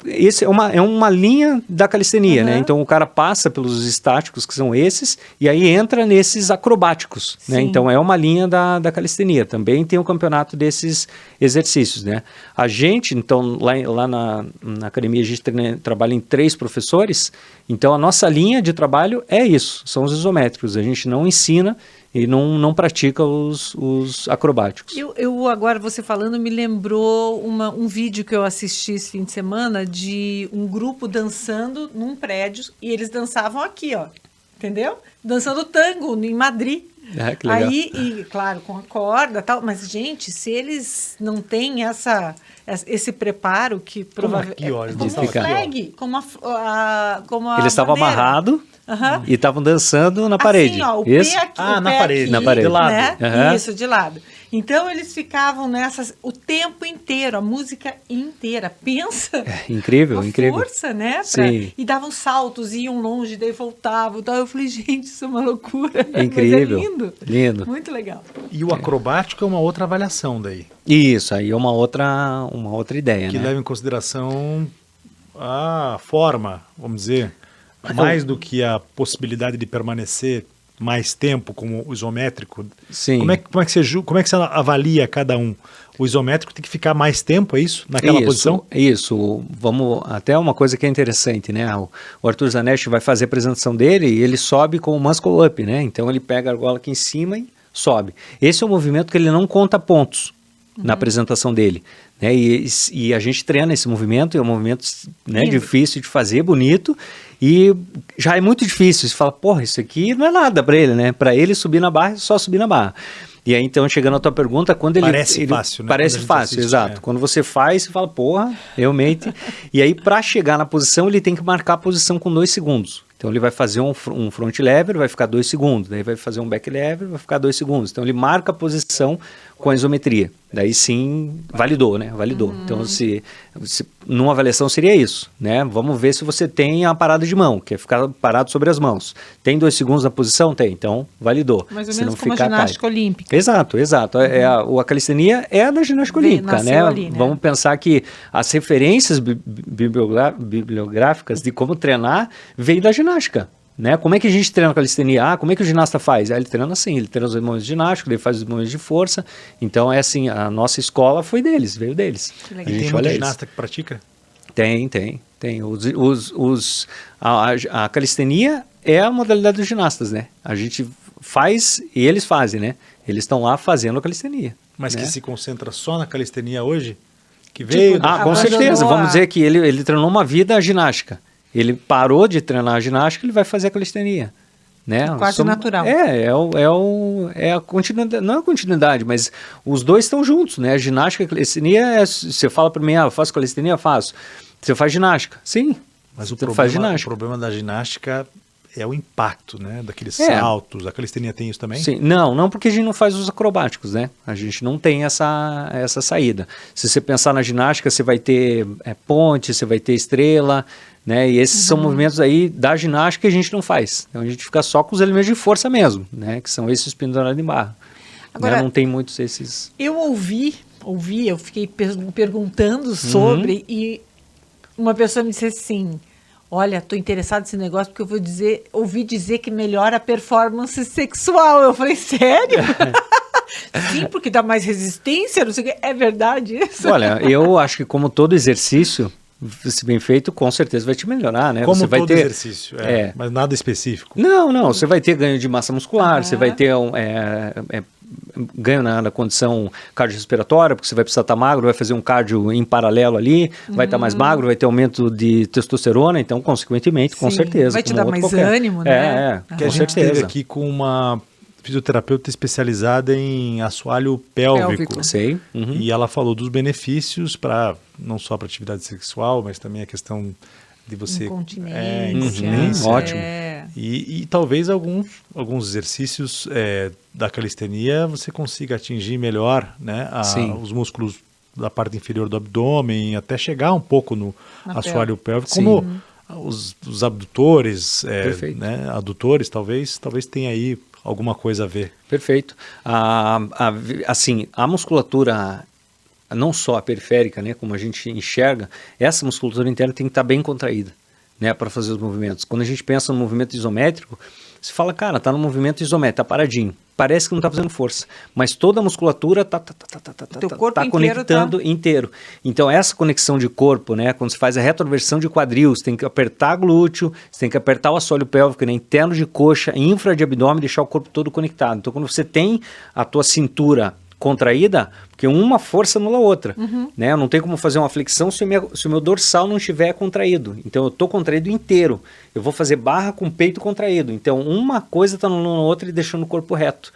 Esse é uma linha da calistenia, né? Então o cara passa pelos estáticos, que são esses, e aí entra nesses acrobáticos, né? Então é uma linha da calistenia. Também tem o campeonato desses exercícios, né? A gente, então, lá na academia, a gente trabalha em 3 professores, então a nossa linha de trabalho é isso, são os isométricos. A gente não ensina e não pratica os acrobáticos. Eu agora, você falando, me lembrou um vídeo que eu assisti esse fim de semana de um grupo dançando num prédio e eles dançavam aqui, ó, entendeu? Dançando tango em Madrid. Que legal. Aí, e claro, com a corda e tal, mas gente, se eles não têm esse preparo que provavelmente... Como flag, como a eles estavam amarrados e estavam dançando na parede. Assim, ó, o pé aqui, na parede. De lado. Né? Isso, de lado. Então eles ficavam nessas o tempo inteiro, a música inteira. Pensa. Incrível. Força, né? E davam saltos, iam longe, daí voltavam. Então eu falei, gente, isso é uma loucura. Incrível. Mas é lindo. Muito legal. E o acrobático é uma outra avaliação daí. Isso, aí é uma outra ideia, que né? leva em consideração a forma, vamos dizer, mais do que a possibilidade de permanecer mais tempo como o isométrico. Sim. Como é que você avalia cada um? O isométrico tem que ficar mais tempo, é isso? Naquela posição? Isso. Até uma coisa que é interessante, né? O Arthur Zanetti vai fazer a apresentação dele e ele sobe com o muscle up, né? Então ele pega a argola aqui em cima e sobe. Esse é um movimento que ele não conta pontos na apresentação dele, né? E a gente treina esse movimento, é um movimento, né, difícil de fazer, bonito, e já é muito difícil. Você fala, porra, isso aqui não é nada para ele, né? Para ele subir na barra é só subir na barra. E aí, então, chegando à tua pergunta, quando ele... Parece fácil, né? Parece Quando a gente fácil, assiste, exato. é. Quando você faz, você fala, porra, realmente. E aí, para chegar na posição, ele tem que marcar a posição com 2 segundos. Então, ele vai fazer um front lever, vai ficar 2 segundos. Daí vai fazer um back lever, vai ficar 2 segundos. Então, ele marca a posição com a isometria. Daí sim, validou, né? Validou. Então, numa avaliação seria isso, né? Vamos ver se você tem a parada de mão, que é ficar parado sobre as mãos. Tem 2 segundos na posição? Tem. Então, validou. Mais ou Se menos não como a ficar, ginástica cai. olímpica. Exato, exato. A calistenia é a da ginástica Vem, olímpica, nasceu né? ali, né? Vamos pensar que as referências bibliográficas de como treinar vêm da ginástica. Né? Como é que a gente treina a calistenia? Como é que o ginasta faz? Ele treina assim, ele treina os movimentos ginásticos, ele faz os movimentos de força. Então, é assim, a nossa escola foi deles, veio deles. Que A legal. gente Tem olha muito isso. ginasta que pratica? Tem. A calistenia é a modalidade dos ginastas, né? A gente faz e eles fazem, né? Eles estão lá fazendo a calistenia. Mas né? que se concentra só na calistenia hoje? Que Tipo, veio... Com abandonou certeza. Vamos a- dizer que ele treinou uma vida a ginástica. Ele parou de treinar a ginástica, ele vai fazer a calistenia. Né? Quase natural. É a continuidade, não é a continuidade, mas os dois estão juntos, né? A ginástica e a calistenia, você fala para mim, eu faço calistenia? Faço. Você faz ginástica? Sim. Mas você faz ginástica. o problema da ginástica é o impacto, né? Daqueles É. saltos. A calistenia tem isso também? Sim, não porque a gente não faz os acrobáticos, né? A gente não tem essa saída. Se você pensar na ginástica, você vai ter ponte, você vai ter estrela, né? E esses são movimentos aí da ginástica que a gente não faz. Então a gente fica só com os elementos de força mesmo, né? Que são esses pendurados em barra. Agora, né? Não tem muitos esses... Eu ouvi, eu fiquei perguntando sobre e uma pessoa me disse assim, olha, estou interessado nesse negócio porque eu ouvi dizer que melhora a performance sexual. Eu falei, sério? Sim, porque dá mais resistência, não sei o que. É verdade isso? Olha, eu acho que como todo exercício, se bem feito, com certeza vai te melhorar, né? Como você vai todo ter... exercício, mas nada específico. Não, você vai ter ganho de massa muscular, você vai ter ganho na condição cardiorrespiratória, porque você vai precisar estar magro, vai fazer um cardio em paralelo ali, vai estar mais magro, vai ter aumento de testosterona, então, consequentemente, com Sim, certeza. vai te como dar outro mais qualquer. ânimo, né? Que a Com gente certeza. esteve aqui com uma fisioterapeuta especializada em assoalho pélvico. Sei. Uhum. E ela falou dos benefícios para não só para atividade sexual, mas também a questão de você Incontinência. incontinência. Ótimo. E talvez alguns exercícios da calistenia você consiga atingir melhor, né, Sim. os músculos da parte inferior do abdômen, até chegar um pouco no Na assoalho pélvico, Sim. como os abdutores, Perfeito. né, adutores, talvez tenha aí alguma coisa a ver. Perfeito. Assim, a musculatura, não só a periférica, né, como a gente enxerga, essa musculatura interna tem que estar bem contraída, né, para fazer os movimentos. Quando a gente pensa no movimento isométrico, você fala, cara, tá no movimento isométrico, tá paradinho. Parece que não tá fazendo força, mas toda a musculatura tá corpo inteiro conectando inteiro. Então essa conexão de corpo, né, quando você faz a retroversão de quadril, você tem que apertar glúteo, você tem que apertar o assoalho pélvico, né, interno de coxa, infra de abdômen, deixar o corpo todo conectado. Então quando você tem a tua cintura contraída, porque uma força anula a outra, né? Eu não tenho como fazer uma flexão se o meu dorsal não estiver contraído. Então eu estou contraído inteiro. Eu vou fazer barra com o peito contraído. Então uma coisa está anulando a outra e deixando o corpo reto,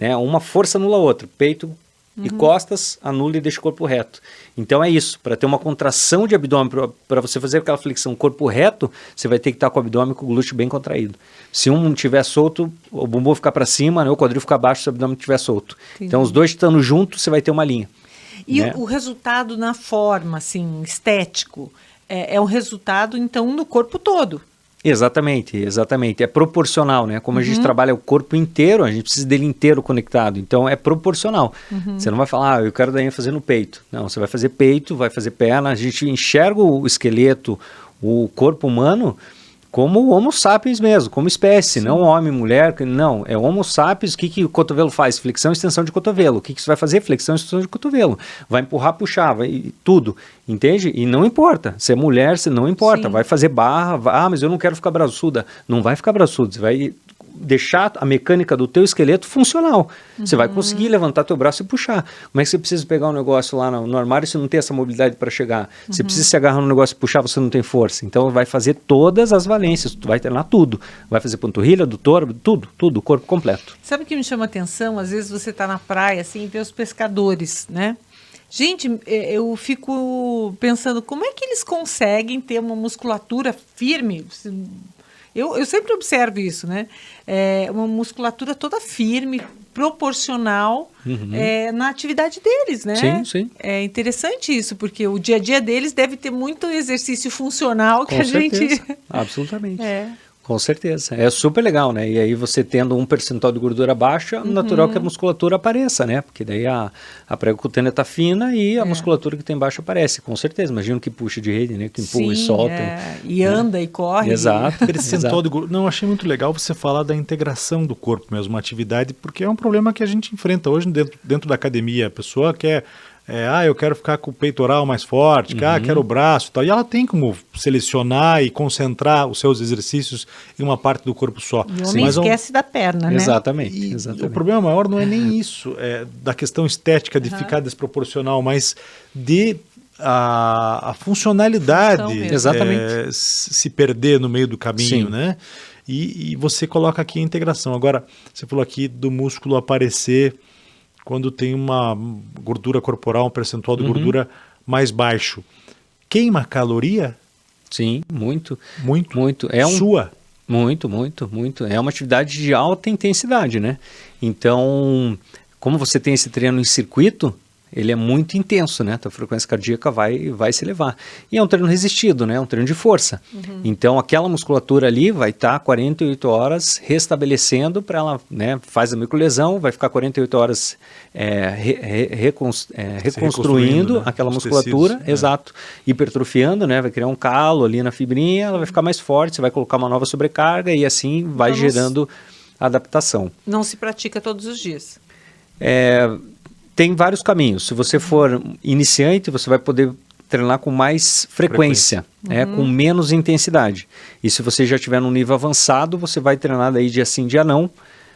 né? Uma força anula a outra. Peito e costas anula e deixa o corpo reto. Então é isso. Para ter uma contração de abdômen, para você fazer aquela flexão corpo reto, você vai ter que estar com o abdômen com o glúteo bem contraído. Se um estiver solto, o bumbum ficar para cima, né, o quadril ficar abaixo, se o abdômen estiver solto. Entendi. Então os dois estando juntos, você vai ter uma linha. E né? o resultado na forma, assim, estético, é um resultado, então, no corpo todo. Exatamente. É proporcional, né? Como a gente trabalha o corpo inteiro, a gente precisa dele inteiro conectado. Então é proporcional. Você não vai falar, eu quero dar ênfase no peito. Não, você vai fazer peito, vai fazer perna. A gente enxerga o esqueleto, o corpo humano, como o Homo sapiens mesmo, como espécie, não homem, mulher, não, é Homo sapiens. O que o cotovelo faz? Flexão e extensão de cotovelo. O que você vai fazer? Flexão e extensão de cotovelo. Vai empurrar, puxar, vai tudo, entende? E não importa, se é mulher, se não importa, Sim. vai fazer barra, mas eu não quero ficar braçuda. Não vai ficar braçuda, você vai deixar a mecânica do teu esqueleto funcional. Você vai conseguir levantar teu braço e puxar. Como é que você precisa pegar um negócio lá no armário se não tem essa mobilidade para chegar? Você precisa se agarrar no negócio e puxar, você não tem força. Então vai fazer todas as valências, tu vai treinar tudo. Vai fazer panturrilha, adutora, tudo, o corpo completo. Sabe o que me chama atenção? Às vezes você está na praia assim, e vê os pescadores, né? Gente, eu fico pensando, como é que eles conseguem ter uma musculatura firme? Eu sempre observo isso, né? Uma musculatura toda firme, proporcional na atividade deles, né? Sim, sim. É interessante isso, porque o dia a dia deles deve ter muito exercício funcional que Com a certeza. gente... Absolutamente. É. Com certeza. É super legal, né? E aí você tendo um percentual de gordura baixa, natural que a musculatura apareça, né? Porque daí a prega cutânea está fina e a musculatura que tem embaixo aparece, com certeza. Imagina que puxa de rede, né? Que empurra e solta. E anda e corre. Exato. Percentual de gordura. Não, achei muito legal você falar da integração do corpo mesmo, uma atividade, porque é um problema que a gente enfrenta hoje dentro da academia. A pessoa quer... eu quero ficar com o peitoral mais forte, quero o braço e tal. E ela tem como selecionar e concentrar os seus exercícios em uma parte do corpo só. E o homem esquece da perna, né? Exatamente. E o problema maior não é nem isso, da questão estética de ficar desproporcional, mas de a funcionalidade Exatamente. se perder no meio do caminho, Sim. né? E você coloca aqui a integração. Agora, você falou aqui do músculo aparecer quando tem uma gordura corporal, um percentual de gordura mais baixo. Queima caloria? Sim, muito. Muito? Muito. Sua? Muito. É uma atividade de alta intensidade, né? Então, como você tem esse treino em circuito, ele é muito intenso, né? A tua frequência cardíaca vai se elevar. E é um treino resistido, né? É um treino de força. Então, aquela musculatura ali vai estar 48 horas restabelecendo para ela, né? Faz a microlesão, vai ficar 48 horas reconstruindo né? aquela Os musculatura, tecidos, exato. Hipertrofiando, né? Vai criar um calo ali na fibrinha, ela vai ficar mais forte, você vai colocar uma nova sobrecarga e assim vai gerando adaptação. Não se pratica todos os dias. Tem vários caminhos. Se você for iniciante, você vai poder treinar com mais frequência, com menos intensidade. E se você já estiver num nível avançado, você vai treinar daí dia sim, dia não,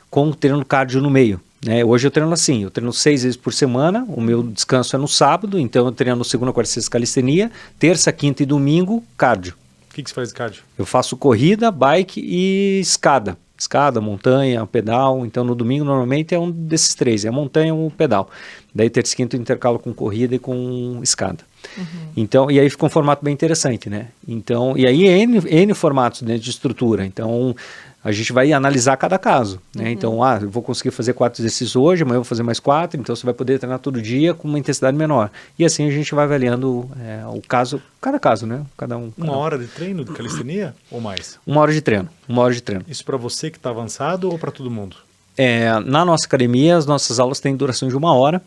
com treino cardio no meio. Né? Hoje eu treino assim, eu treino 6 vezes por semana, o meu descanso é no sábado, então eu treino segunda, quarta, sexta calistenia, terça, quinta e domingo, cardio. O que você faz de cardio? Eu faço corrida, bike e escada. Escada, montanha, pedal. Então no domingo normalmente é um desses três, é a montanha ou o pedal. Daí terça e quinta eu intercalo com corrida e com escada. Então, e aí fica um formato bem interessante, né? Então, e aí N formatos dentro de estrutura. Então a gente vai analisar cada caso, né? Então, eu vou conseguir fazer 4 exercícios hoje, amanhã eu vou fazer mais 4, então você vai poder treinar todo dia com uma intensidade menor. E assim a gente vai avaliando o caso, cada caso, né? Cada um. Uma hora de treino de calistenia ou mais? 1 hora de treino. 1 hora de treino. Isso para você que está avançado ou para todo mundo? Na nossa academia, as nossas aulas têm duração de 1 hora.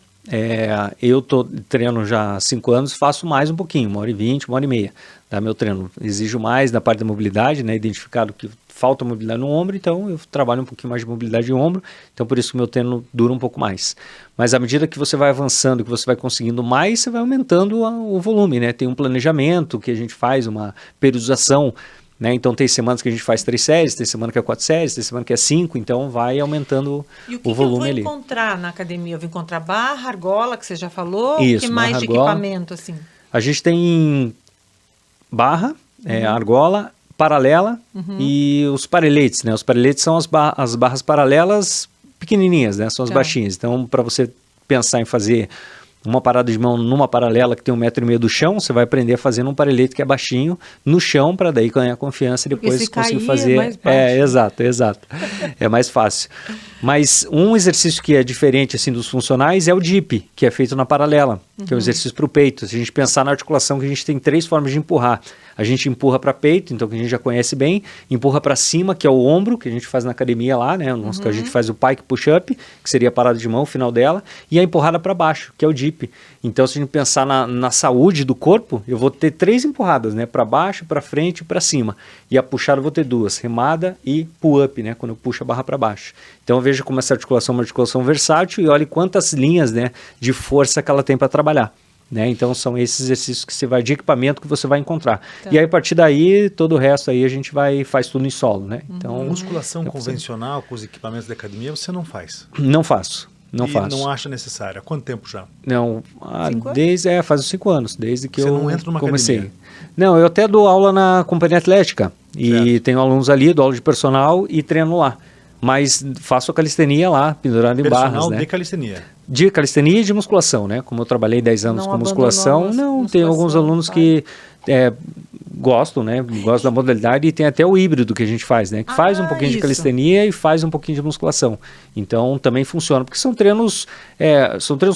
Eu tô treino já há 5 anos, faço mais um pouquinho, 1h20, 1h30. Meu treino exijo mais da parte da mobilidade, né? Identificado que falta mobilidade no ombro, então eu trabalho um pouquinho mais de mobilidade no ombro, então por isso que o meu treino dura um pouco mais. Mas à medida que você vai avançando, que você vai conseguindo mais, você vai aumentando o volume, né? Tem um planejamento que a gente faz, uma periodização, né? Então tem semanas que a gente faz 3 séries, tem semana que é 4 séries, tem semana que é 5, então vai aumentando o volume ali. E o que eu vou encontrar na academia? Eu vou encontrar barra, argola, que você já falou? Isso, que mais barra, de argola. equipamento, assim? A gente tem barra, argola, paralela e os pareletes, né? Os pareletes são as barras paralelas pequenininhas, né? São as baixinhas. Então, para você pensar em fazer uma parada de mão numa paralela que tem 1,5 m do chão, você vai aprender a fazer num parelete que é baixinho no chão, para daí ganhar confiança e depois conseguir fazer. Mais baixo. Exato. É mais fácil. Mas um exercício que é diferente assim dos funcionais é o dip, que é feito na paralela, que é um exercício para o peito. Se a gente pensar na articulação, que a gente tem 3 formas de empurrar. A gente empurra para peito, então que a gente já conhece bem, empurra para cima, que é o ombro, que a gente faz na academia lá, né? Que a gente faz o pike push-up, que seria a parada de mão, o final dela, e a empurrada para baixo, que é o dip. Então, se a gente pensar na saúde do corpo, eu vou ter 3 empurradas, né? Para baixo, para frente e para cima. E a puxada eu vou ter 2, remada e pull-up, né? Quando eu puxo a barra para baixo. Então, veja como essa articulação é uma articulação versátil e olhe quantas linhas, né, de força que ela tem para trabalhar. né? Então são esses exercícios que você vai de equipamento que você vai encontrar. Tá. E aí a partir daí, todo o resto aí a gente faz tudo em solo, né? Então, Musculação convencional com os equipamentos da academia você não faz? não faço. Não e faço. não acha necessário. Há quanto tempo já? Não, 5 desde faz uns 5 anos, desde que Você eu não entra numa comecei. academia? Não, eu até dou aula na companhia atlética e Certo. tenho alunos ali, dou aula de personal e treino lá. Mas faço a calistenia lá, pendurado em Personal barras, né? de calistenia. De calistenia e de musculação, né? Como eu trabalhei 10 anos Não com musculação, abandonou a tem alguns musculação, alunos tá. que gostam, né? Gostam da modalidade e tem até o híbrido que a gente faz, né? Que faz um pouquinho de isso. calistenia e faz um pouquinho de musculação. Então também funciona, porque são treinos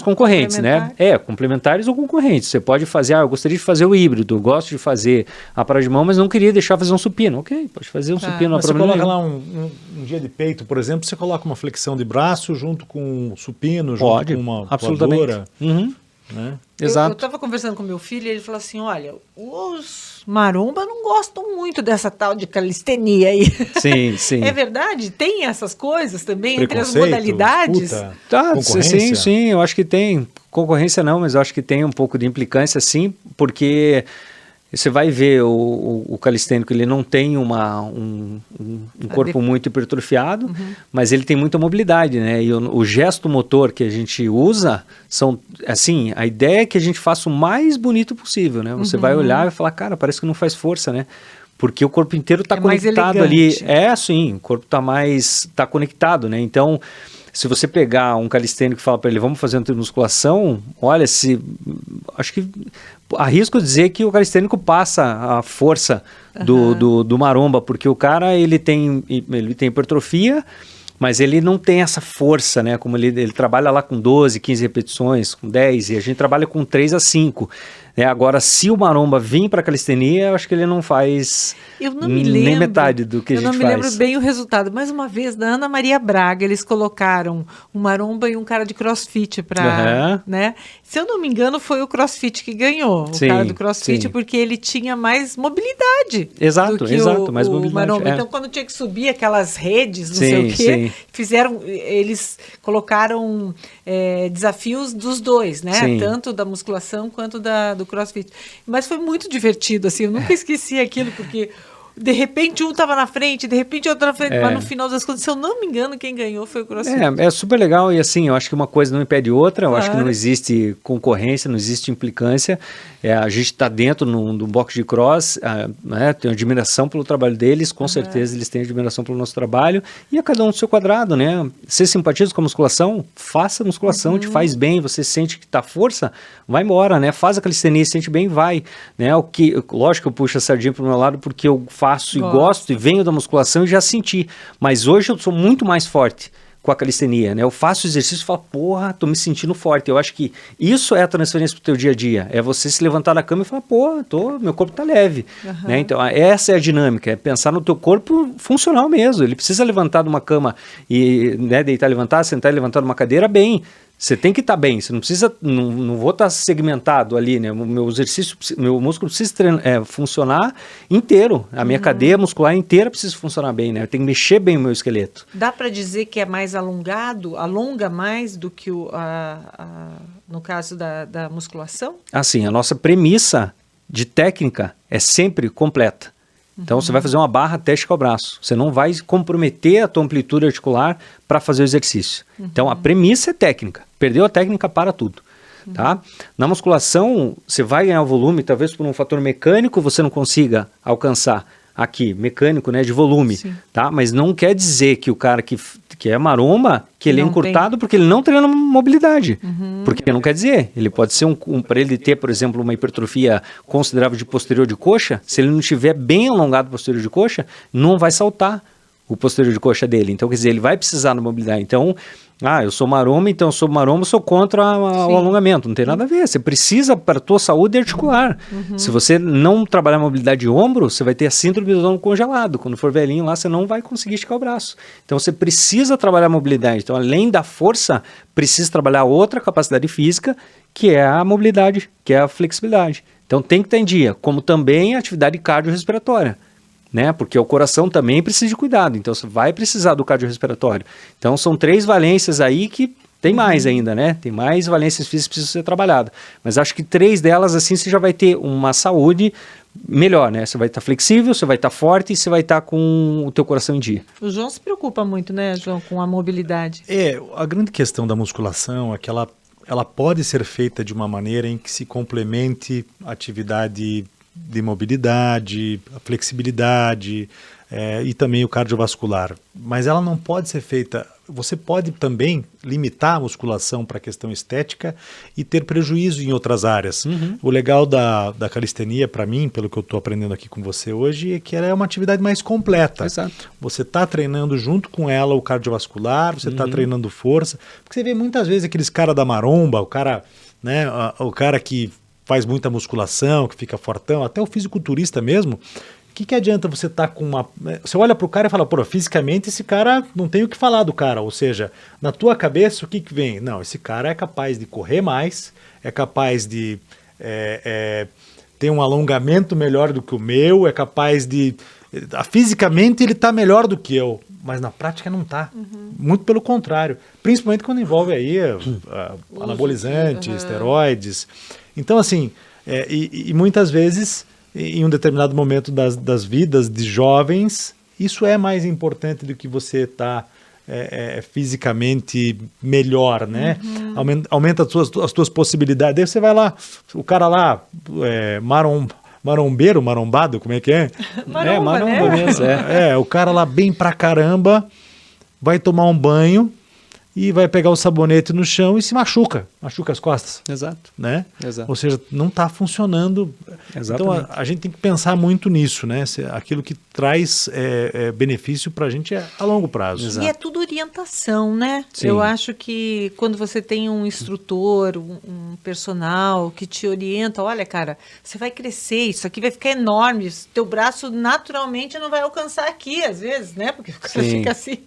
concorrentes, né? Complementares ou concorrentes. Você pode fazer, eu gostaria de fazer o híbrido, eu gosto de fazer a parada de mão, mas não queria deixar fazer um supino. Ok, pode fazer um supino, não há Mas você problema coloca nenhum. lá um dia de peito, por exemplo, você coloca uma flexão de braço junto com um supino, junto Pode, com uma absolutamente. voadora, Uhum, né? Eu exato. estava conversando com meu filho e ele falou assim, olha, os maromba não gostam muito dessa tal de calistenia aí. Sim, sim. É verdade? Tem essas coisas também entre as Preconceito, modalidades? disputa, Tá, concorrência? sim, eu acho que tem. Concorrência não, mas eu acho que tem um pouco de implicância sim, porque você vai ver o calistênico, ele não tem um corpo muito hipertrofiado, mas ele tem muita mobilidade, né? E o gesto motor que a gente usa são, assim, a ideia é que a gente faça o mais bonito possível, né? Você vai olhar e falar, cara, parece que não faz força, né? Porque o corpo inteiro está É mais conectado ali. elegante. Sim, o corpo está conectado, né? Então, se você pegar um calistênico e falar para ele, vamos fazer uma musculação, olha, acho que arrisco dizer que o calistênico passa a força do maromba, porque o cara, ele tem hipertrofia, mas ele não tem essa força, né? Como ele trabalha lá com 12, 15 repetições, com 10, e a gente trabalha com 3 a 5. Agora, se o maromba vir para a calistenia, eu acho que ele não faz nem metade do que a gente faz. Eu não me lembro bem o resultado. Mais uma vez, da Ana Maria Braga, eles colocaram um maromba e um cara de crossfit para, né? Se eu não me engano, foi o crossfit que ganhou. O cara do crossfit, porque ele tinha mais mobilidade. Exato, do que mais mobilidade. maromba. Então, quando tinha que subir aquelas redes, não sei o quê, eles colocaram desafios dos dois, né? Sim. Tanto da musculação quanto do CrossFit. Mas foi muito divertido, assim, eu nunca esqueci aquilo, porque de repente um estava na frente, de repente outro na frente, mas no final das contas, se eu não me engano, quem ganhou foi o CrossFit. É super legal e assim, eu acho que uma coisa não impede outra, eu acho que Claro. não existe concorrência, não existe implicância, a gente está dentro do box de cross, né, tenho admiração pelo trabalho deles, com certeza eles têm admiração pelo nosso trabalho, e a cada um do seu quadrado, né, você simpatiza com a musculação, faça a musculação, te faz bem, você sente que tá força, vai embora, né, faz a calistenia, sente bem, vai, né, lógico que eu puxo a sardinha pro meu lado porque eu faço e gosto e venho da musculação e já senti, mas hoje eu sou muito mais forte com a calistenia, né? Eu faço exercício e falo, porra, tô me sentindo forte. Eu acho que isso é a transferência pro teu dia a dia. É você se levantar da cama e falar, pô, meu corpo tá leve. Né? Então, essa é a dinâmica, é pensar no teu corpo funcional mesmo. Ele precisa levantar de uma cama e, né, deitar, levantar, sentar e levantar de uma cadeira bem. Você tem que estar bem, você não precisa, não vou estar segmentado ali, né? O meu exercício, meu músculo precisa funcionar inteiro. A minha cadeia muscular inteira precisa funcionar bem, né? Eu tenho que mexer bem o meu esqueleto. Dá para dizer que é mais alongado, alonga mais do que no caso da musculação? Assim, a nossa premissa de técnica é sempre completa. Então, você vai fazer uma barra até esticar o braço. Você não vai comprometer a tua amplitude articular para fazer o exercício. Então, a premissa é técnica. Perdeu a técnica, para tudo. Tá? Na musculação, você vai ganhar o volume, talvez por um fator mecânico você não consiga alcançar aqui, mecânico, né, de volume. Tá? Mas não quer dizer que o cara que é maromba, que ele é encurtado porque ele não treina mobilidade. Porque não quer dizer. Ele pode ser para ele ter, por exemplo, uma hipertrofia considerável de posterior de coxa, se ele não estiver bem alongado posterior de coxa, não vai saltar o posterior de coxa dele. Então, quer dizer, ele vai precisar da mobilidade. Então, eu sou maromba, então eu sou maromba, sou contra o alongamento. Não tem nada a ver. Você precisa para a tua saúde articular. Se você não trabalhar a mobilidade de ombro, você vai ter a síndrome do ombro congelado. Quando for velhinho lá, você não vai conseguir esticar o braço. Então, você precisa trabalhar a mobilidade. Então, além da força, precisa trabalhar outra capacidade física, que é a mobilidade, que é a flexibilidade. Então, tem que estar em dia, como também a atividade cardiorrespiratória. Né? Porque o coração também precisa de cuidado, então você vai precisar do cardiorrespiratório. Então são 3 valências aí que Tem mais ainda, né? Tem mais valências físicas que precisam ser trabalhadas. Mas acho que 3 delas, assim, você já vai ter uma saúde melhor, né? Você vai estar flexível, você vai estar forte e você vai estar com o teu coração em dia. O João se preocupa muito, né, João, com a mobilidade. A grande questão da musculação é que ela pode ser feita de uma maneira em que se complemente a atividade de mobilidade, a flexibilidade e também o cardiovascular. Mas ela não pode ser feita... Você pode também limitar a musculação para a questão estética e ter prejuízo em outras áreas. O legal da calistenia, para mim, pelo que eu estou aprendendo aqui com você hoje, é que ela é uma atividade mais completa. Exato. Você está treinando junto com ela o cardiovascular, você está treinando força. Porque você vê muitas vezes aqueles caras da maromba, o cara, né, o cara que faz muita musculação, que fica fortão, até o fisiculturista mesmo. O que adianta você estar com uma... Você olha pro cara e fala, pô, fisicamente esse cara não tem o que falar do cara. Ou seja, na tua cabeça o que vem? Não, esse cara é capaz de correr mais, é capaz de ter um alongamento melhor do que o meu, é capaz de... Fisicamente ele está melhor do que eu, mas na prática não está. Muito pelo contrário. Principalmente quando envolve aí anabolizante, esteroides. Então, assim, e muitas vezes... Em um determinado momento das vidas de jovens, isso é mais importante do que você estar fisicamente melhor, né? Aumenta as tuas possibilidades. Aí você vai lá, o cara lá, marombeiro, marombado, como é que é? Maromba, maromba né? mesmo. O cara lá bem pra caramba, vai tomar um banho e vai pegar o sabonete no chão e se machuca as costas. Exato. Né? Exato. Ou seja, não está funcionando. Exatamente. Então a gente tem que pensar muito nisso, né? Aquilo que traz benefício para a gente é a longo prazo. Exato. E é tudo orientação, né? Sim. Eu acho que quando você tem um instrutor, um personal que te orienta, olha, cara, você vai crescer, isso aqui vai ficar enorme, teu braço naturalmente não vai alcançar aqui, às vezes, né? Porque o cara Sim. fica assim.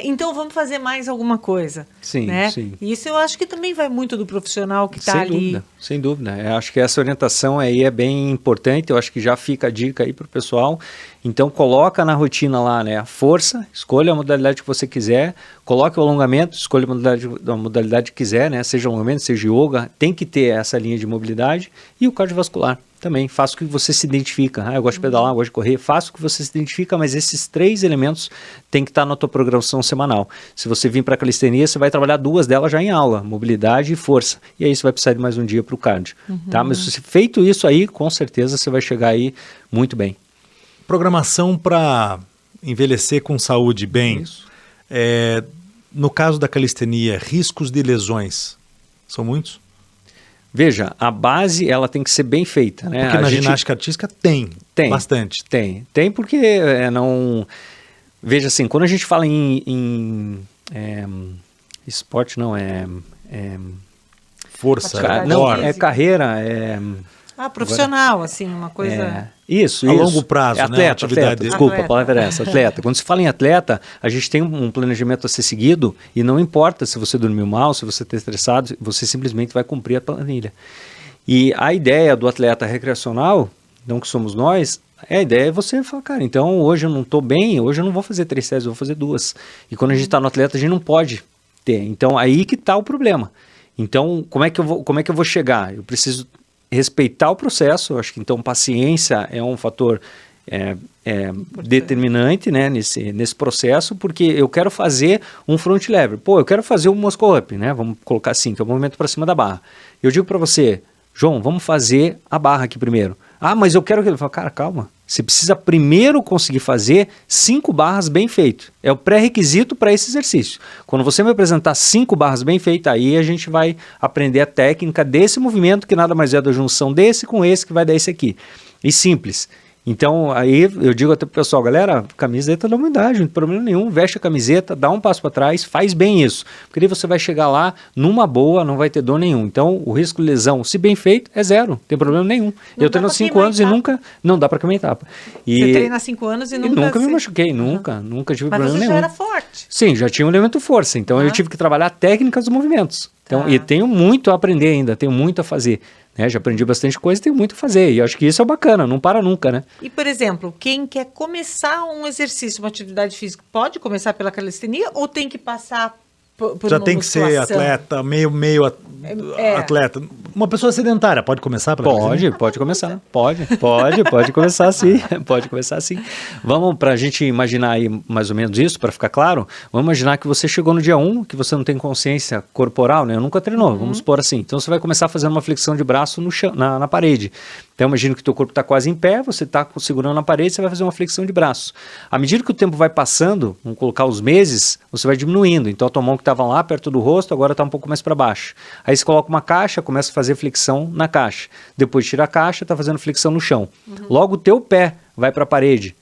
Então vamos fazer mais alguma coisa. Sim, né? sim. E isso eu acho que também vai muito do profissional que está Sem ali. dúvida, sem dúvida. Eu acho que essa orientação aí é bem importante, eu acho que já fica a dica aí para o pessoal. Então coloca na rotina lá, né, a força, escolha a modalidade que você quiser, coloque o alongamento, escolha a modalidade que quiser, né, seja alongamento, seja yoga, tem que ter essa linha de mobilidade e o cardiovascular. Também, faça o que você se identifica. Eu gosto de pedalar, eu gosto de correr, faça o que você se identifica, mas esses 3 elementos têm que estar na tua programação semanal. Se você vir para a calistenia, você vai trabalhar 2 delas já em aula, mobilidade e força. E aí você vai precisar de mais um dia para o cardio. Tá? Mas se feito isso aí, com certeza você vai chegar aí muito bem. Programação para envelhecer com saúde bem. Isso. No caso da calistenia, riscos de lesões são muitos? Veja, a base ela tem que ser bem feita, né? Porque na ginástica artística tem bastante. Tem porque não... Veja assim, quando a gente fala em esporte, não, força, não, física. Carreira, profissional, assim, uma coisa... Isso. A longo prazo, atleta, né? Atividade. Desculpa, Atleta. a palavra é essa, atleta. Quando se fala em atleta, a gente tem um planejamento a ser seguido e não importa se você dormiu mal, se você está estressado, você simplesmente vai cumprir a planilha. E a ideia do atleta recreacional, não que somos nós, a ideia é você falar, cara, então hoje eu não estou bem, hoje eu não vou fazer 3 séries, eu vou fazer 2. E quando a gente está no atleta, a gente não pode ter. Então aí que está o problema. Então como é que eu vou chegar? Eu preciso respeitar o processo, eu acho que então paciência é um fator determinante, né, nesse processo, porque eu quero fazer um front lever, eu quero fazer um muscle up, né, vamos colocar assim, que é o movimento para cima da barra. Eu digo para você, João, vamos fazer a barra aqui primeiro. Mas eu quero que ele fale, cara, calma, você precisa primeiro conseguir fazer 5 barras bem feito. É o pré-requisito para esse exercício. Quando você me apresentar 5 barras bem feitas, aí a gente vai aprender a técnica desse movimento, que nada mais é da junção desse com esse, que vai dar esse aqui. E simples. Então, aí eu digo até pro pessoal, galera, camiseta da humildade, não tem problema nenhum, veste a camiseta, dá um passo para trás, faz bem isso, porque aí você vai chegar lá numa boa, não vai ter dor nenhum. Então, o risco de lesão, se bem feito, é 0, não tem problema nenhum. Eu treino há 5 anos e nunca, não dá para queimar etapa. Você treina há 5 anos e nunca me machuquei, nunca tive Mas problema você nenhum. já era forte. Sim, já tinha um elemento força, então eu tive que trabalhar técnicas dos movimentos. Então, e tenho muito a aprender ainda, tenho muito a fazer. Né, já aprendi bastante coisa e tenho muito a fazer. E eu acho que isso é bacana, não para nunca, né? E, por exemplo, quem quer começar um exercício, uma atividade física, pode começar pela calistenia ou tem que passar por Já uma tem que ser musculação. atleta, meio atleta. Uma pessoa sedentária pode começar pela calistenia? Pode começar. Pode começar sim. Pode começar sim. Vamos, para a gente imaginar aí mais ou menos isso, para ficar claro, vamos imaginar que você chegou no dia 1, que você não tem consciência corporal, né? Nunca treinou, vamos supor assim. Então você vai começar fazendo uma flexão de braço no chão, na parede. Então imagina que o teu corpo está quase em pé, você está segurando na parede, você vai fazer uma flexão de braço. À medida que o tempo vai passando, vamos colocar os meses, você vai diminuindo. Então a tua mão que estava lá perto do rosto, agora está um pouco mais para baixo. Aí você coloca uma caixa, começa a fazer flexão na caixa. Depois tira a caixa, está fazendo flexão no chão. Logo o teu pé vai para a parede.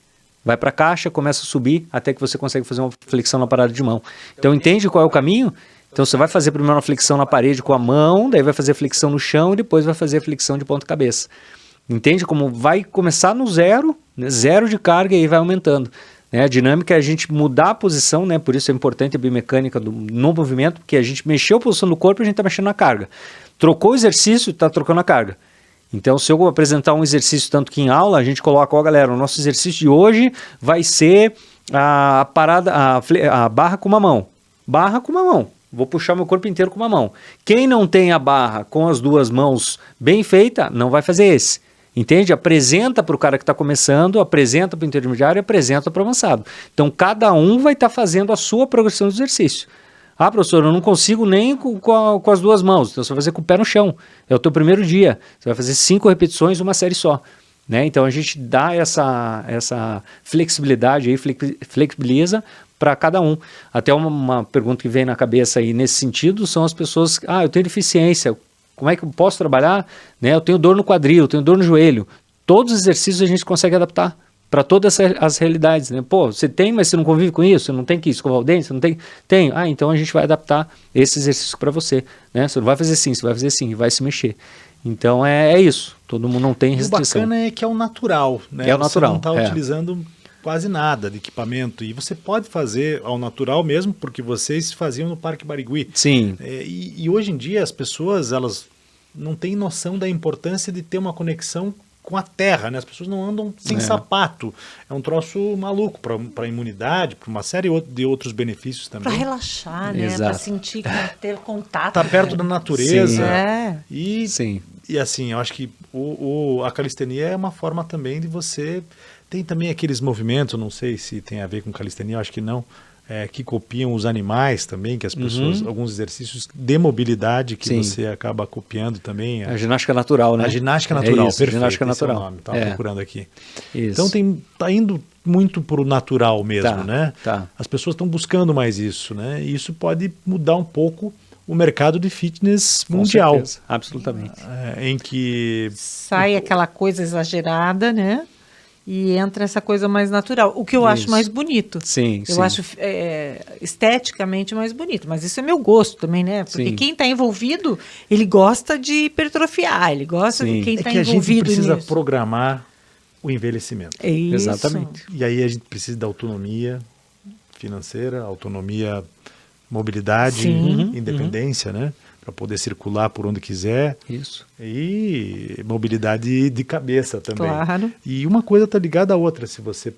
Vai para a caixa, começa a subir, até que você consegue fazer uma flexão na parada de mão. Então entende qual é o caminho? Então você vai fazer primeiro uma flexão na parede com a mão, daí vai fazer flexão no chão e depois vai fazer flexão de ponta cabeça. Entende como vai começar no zero, né, zero de carga e aí vai aumentando. Né? A dinâmica é a gente mudar a posição, né? Por isso é importante a biomecânica no movimento, porque a gente mexeu a posição do corpo e a gente está mexendo na carga. Trocou o exercício, está trocando a carga. Então, se eu apresentar um exercício tanto que em aula, a gente coloca, ó galera, o nosso exercício de hoje vai ser a barra com uma mão. Barra com uma mão. Vou puxar meu corpo inteiro com uma mão. Quem não tem a barra com as duas mãos bem feita, não vai fazer esse. Entende? Apresenta para o cara que está começando, apresenta para o intermediário e apresenta para o avançado. Então, cada um vai estar fazendo a sua progressão do exercício. Ah, professor, eu não consigo nem com as duas mãos. Então, você vai fazer com o pé no chão. É o teu primeiro dia. Você vai fazer 5 repetições, uma série só. Né? Então, a gente dá essa flexibilidade aí, flexibiliza para cada um. Até uma pergunta que vem na cabeça aí nesse sentido são as pessoas, eu tenho deficiência, como é que eu posso trabalhar? Né? Eu tenho dor no quadril, eu tenho dor no joelho. Todos os exercícios a gente consegue adaptar para todas as realidades. Né? Pô, você tem, mas você não convive com isso? Você não tem que escovar o dente? Você não tem? Tem. Então a gente vai adaptar esse exercício para você. Né? Você não vai fazer assim, você vai fazer assim, e vai se mexer. Então é isso. Todo mundo não tem restrição. O bacana é que é o natural. Né? É o natural. Você não está utilizando quase nada de equipamento. E você pode fazer ao natural mesmo, porque vocês faziam no Parque Barigui. Sim. E hoje em dia as pessoas, elas não têm noção da importância de ter uma conexão com a terra, né? As pessoas não andam sem sapato. É um troço maluco para a imunidade, para uma série de outros benefícios também. Para relaxar, né? Para sentir que ter contato. Tá perto da natureza. Sim. Sim. E assim, eu acho que a calistenia é uma forma também de você... Tem também aqueles movimentos, não sei se tem a ver com calistenia, eu acho que não, que copiam os animais também, que as pessoas, alguns exercícios de mobilidade que você acaba copiando também. A ginástica natural, né? A ginástica natural, isso, perfeito. Ginástica natural. É o nome, estava procurando aqui. Isso. Então tá indo muito para o natural mesmo, né? Tá. As pessoas estão buscando mais isso, né? E isso pode mudar um pouco o mercado de fitness mundial. Com certeza, absolutamente. Em que... Sai aquela coisa exagerada, né? E entra essa coisa mais natural. O que eu acho mais bonito. Sim, eu acho esteticamente mais bonito. Mas isso é meu gosto também, né? Porque quem está envolvido, ele gosta de hipertrofiar. Ele gosta de quem está envolvido nisso. A gente precisa nisso. programar o envelhecimento. É isso. Exatamente. E aí a gente precisa da autonomia financeira, autonomia, mobilidade, independência, né? Para poder circular por onde quiser. Isso. E mobilidade de cabeça também. Claro. E uma coisa está ligada à outra,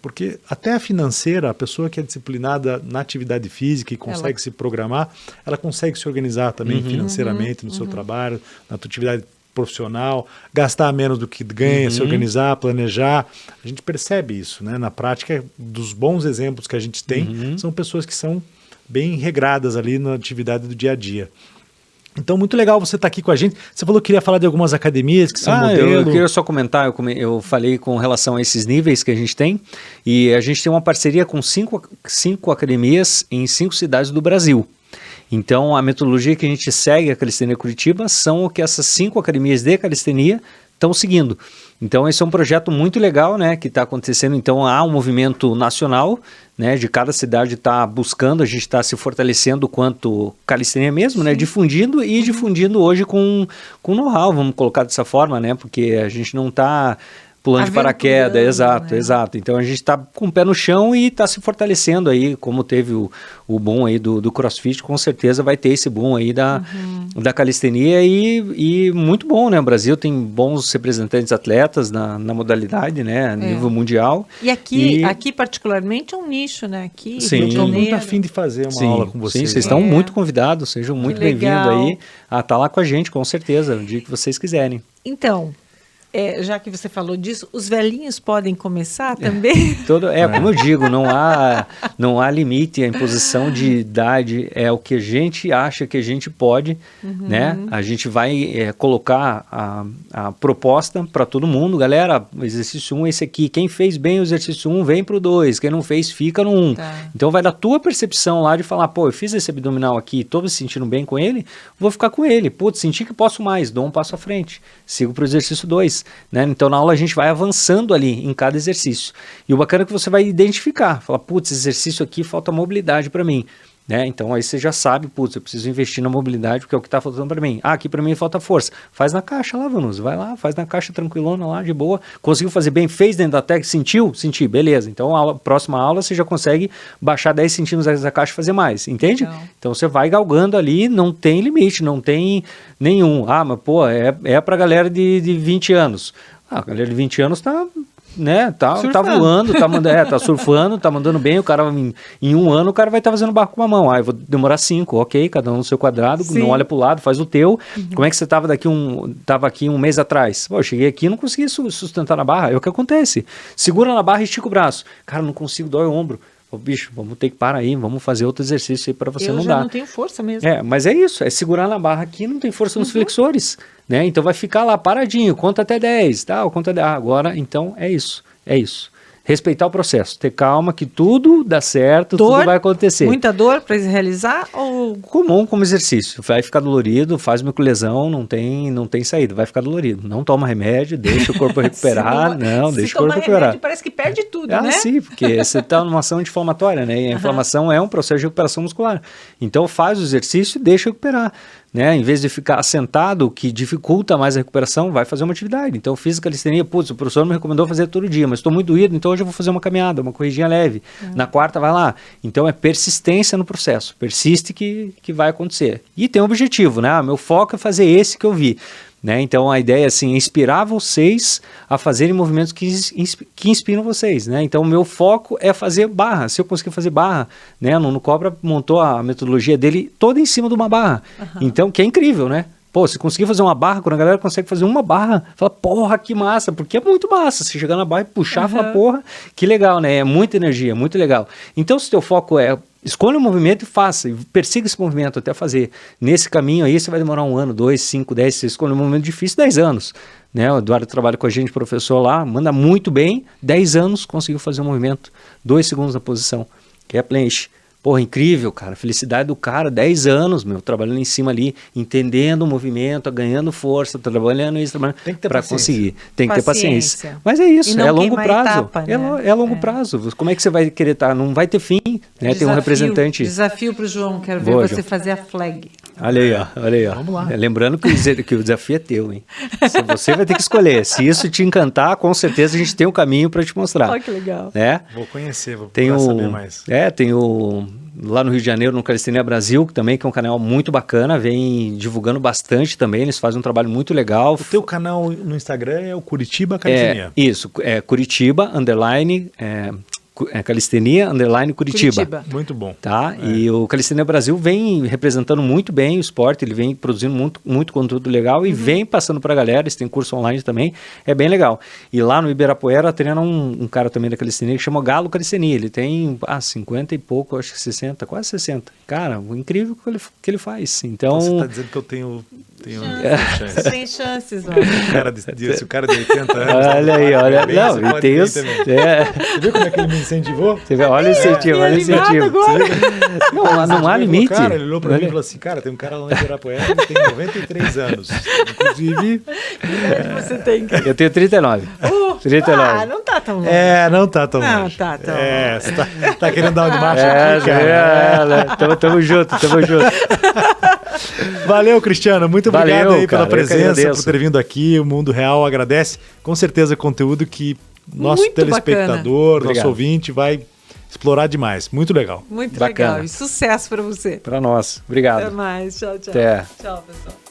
porque até a financeira, a pessoa que é disciplinada na atividade física e consegue se programar, ela consegue se organizar também financeiramente no seu trabalho, na sua atividade profissional, gastar menos do que ganha, se organizar, planejar. A gente percebe isso, né? Na prática, dos bons exemplos que a gente tem, são pessoas que são bem regradas ali na atividade do dia a dia. Então, muito legal você estar aqui com a gente. Você falou que queria falar de algumas academias que são modelo. Eu queria só comentar, eu falei com relação a esses níveis que a gente tem, e a gente tem uma parceria com cinco academias em 5 cidades do Brasil. Então, a metodologia que a gente segue, a Calistenia Curitiba, são o que essas 5 academias de calistenia estão seguindo. Então, esse é um projeto muito legal, né, que está acontecendo. Então, há um movimento nacional, né, de cada cidade está buscando, a gente está se fortalecendo quanto calistenia mesmo, né, difundindo hoje com know-how, vamos colocar dessa forma, né, porque a gente não está... pulando de paraquedas, exato, né? exato. Então a gente está com o pé no chão e está se fortalecendo aí, como teve o boom aí do CrossFit, com certeza vai ter esse boom aí da calistenia e muito bom, né? O Brasil tem bons representantes atletas na modalidade, né? A nível mundial. E aqui particularmente é um nicho, né? Aqui, Sim. Rio de Eu tô muito Janeiro. afim de fazer uma aula com vocês. Sim, vocês estão muito convidados, sejam muito bem-vindos aí a estar lá com a gente, com certeza, o dia que vocês quiserem. Então, já que você falou disso, os velhinhos podem começar também? Como eu digo, não há limite, a imposição de idade é o que a gente acha que a gente pode, né? A gente vai colocar a proposta para todo mundo, galera, exercício 1 é esse aqui, quem fez bem o exercício 1 vem pro 2, quem não fez fica no 1. Tá. Então vai da tua percepção lá de falar, pô, eu fiz esse abdominal aqui, tô me sentindo bem com ele, vou ficar com ele, putz, senti que posso mais, dou um passo à frente, sigo pro exercício 2. Né? Então na aula a gente vai avançando ali em cada exercício. E o bacana é que você vai identificar, falar, putz, esse exercício aqui falta mobilidade para mim. Né? Então aí você já sabe, putz, eu preciso investir na mobilidade porque é o que está faltando para mim. Aqui para mim falta força. Faz na caixa lá, Vanusa, vai lá, faz na caixa tranquilona lá, de boa. Conseguiu fazer bem, fez dentro da técnica, sentiu? Senti, beleza. Então próxima aula você já consegue baixar 10 centímetros da caixa e fazer mais, entende? Legal. Então você vai galgando ali, não tem limite, não tem nenhum. Mas pô, é pra galera de 20 anos. A galera de 20 anos tá voando, tá surfando, tá mandando bem, o cara em um ano o cara vai estar fazendo barco com uma mão, eu vou demorar 5, ok, cada um no seu quadrado, Sim. não olha pro lado, faz o teu, como é que você tava aqui um mês atrás? Pô, eu cheguei aqui e não consegui sustentar na barra, é o que acontece, segura na barra e estica o braço, cara, não consigo, dói o ombro. Ô, bicho, vamos ter que parar aí, vamos fazer outro exercício aí para você não dar. Eu já não tenho força mesmo. Mas é isso, é segurar na barra aqui, não tem força nos flexores, né? Então vai ficar lá paradinho, conta até 10, tá? Conta 10. Agora, então é isso. Respeitar o processo, ter calma que tudo dá certo, tudo vai acontecer. Muita dor para realizar ou... Comum como exercício, vai ficar dolorido, faz microlesão, não tem saída, vai ficar dolorido. Não toma remédio, deixa o corpo recuperar, deixa o corpo recuperar. Remédio, parece que perde tudo, né? Sim, porque você está numa ação anti-inflamatória, né? E a inflamação é um processo de recuperação muscular. Então faz o exercício e deixa recuperar. Né? Em vez de ficar sentado, que dificulta mais a recuperação, vai fazer uma atividade. Então, fiz calistenia, putz, o professor me recomendou fazer todo dia, mas estou muito doído, então hoje eu vou fazer uma caminhada, uma corridinha leve. Na quarta, vai lá. Então, é persistência no processo. Persiste que vai acontecer. E tem um objetivo, né? Meu foco é fazer esse que eu vi. Né? Então a ideia é assim, inspirar vocês a fazerem movimentos que inspiram vocês, né? Então o meu foco é fazer barra, se eu conseguir fazer barra, né? No Cobra montou a metodologia dele toda em cima de uma barra, então que é incrível, né? Pô, se conseguir fazer uma barra, quando a galera consegue fazer uma barra, fala, porra, que massa, porque é muito massa, se chegar na barra e puxar, fala, porra, que legal, né? É muita energia, muito legal. Então se o teu foco é escolha um movimento e faça, e persiga esse movimento até fazer. Nesse caminho aí, você vai demorar 1 ano, 2, 5, 10, você escolhe um movimento difícil, 10 anos. Né? O Eduardo trabalha com a gente, professor lá, manda muito bem, 10 anos conseguiu fazer um movimento, 2 segundos na posição, que é a planche. Porra, incrível, cara, felicidade do cara, 10 anos, trabalhando em cima ali, entendendo o movimento, ganhando força, trabalhando isso, para conseguir. Tem que ter paciência. Mas é isso, é longo prazo. Etapa, né? É longo prazo. Como é que você vai querer estar? Não vai ter fim, né? Tem um representante. Desafio para o João, quero ver você fazer a flag. Olha aí, ó. Vamos lá. Lembrando que o desafio é teu, hein? Você vai ter que escolher. Se isso te encantar, com certeza a gente tem um caminho para te mostrar. Olha que legal. Né? Vou conhecer, vou procurar saber mais. Tem lá no Rio de Janeiro, no Calistenia Brasil, que também que é um canal muito bacana, vem divulgando bastante também, eles fazem um trabalho muito legal. O teu canal no Instagram é o Curitiba Calistenia? Isso, Curitiba, Calistenia, Curitiba. Muito bom. Tá? E o Calistenia Brasil vem representando muito bem o esporte, ele vem produzindo muito conteúdo legal e vem passando pra galera, eles têm curso online também, é bem legal. E lá no Ibirapuera treina um cara também da Calistenia que chama Galo Calistenia, ele tem 50 e pouco, acho que 60, quase 60. Cara, incrível que ele faz. Então você tá dizendo que eu tenho chance. Tem chances, mano. Se o cara de 80 anos... Olha aí, olha. Não, tem os... Você viu como é que ele me incentivou? Você vê, olha o incentivo, olha o incentivo. Não há limite. Ele olhou pra mim e falou assim, cara, tem um cara lá em Ibirapuera que tem 93 anos. Inclusive... Você tem que... Eu tenho 39. 30 é longe. não tá tão longe. Não tá tão Não longe. tá tão Você tá querendo dar um de macho aqui, cara. Tamo junto. Valeu, Cristiano. Muito obrigado aí pela cara, presença, por ter vindo aqui. O Mundo Real agradece. Com certeza conteúdo que nosso Muito telespectador, bacana. nosso ouvinte vai explorar demais. Muito legal. Muito Bacana. legal. E sucesso pra você. Pra nós. Obrigado. Até mais. Tchau, tchau. Até. Tchau, pessoal.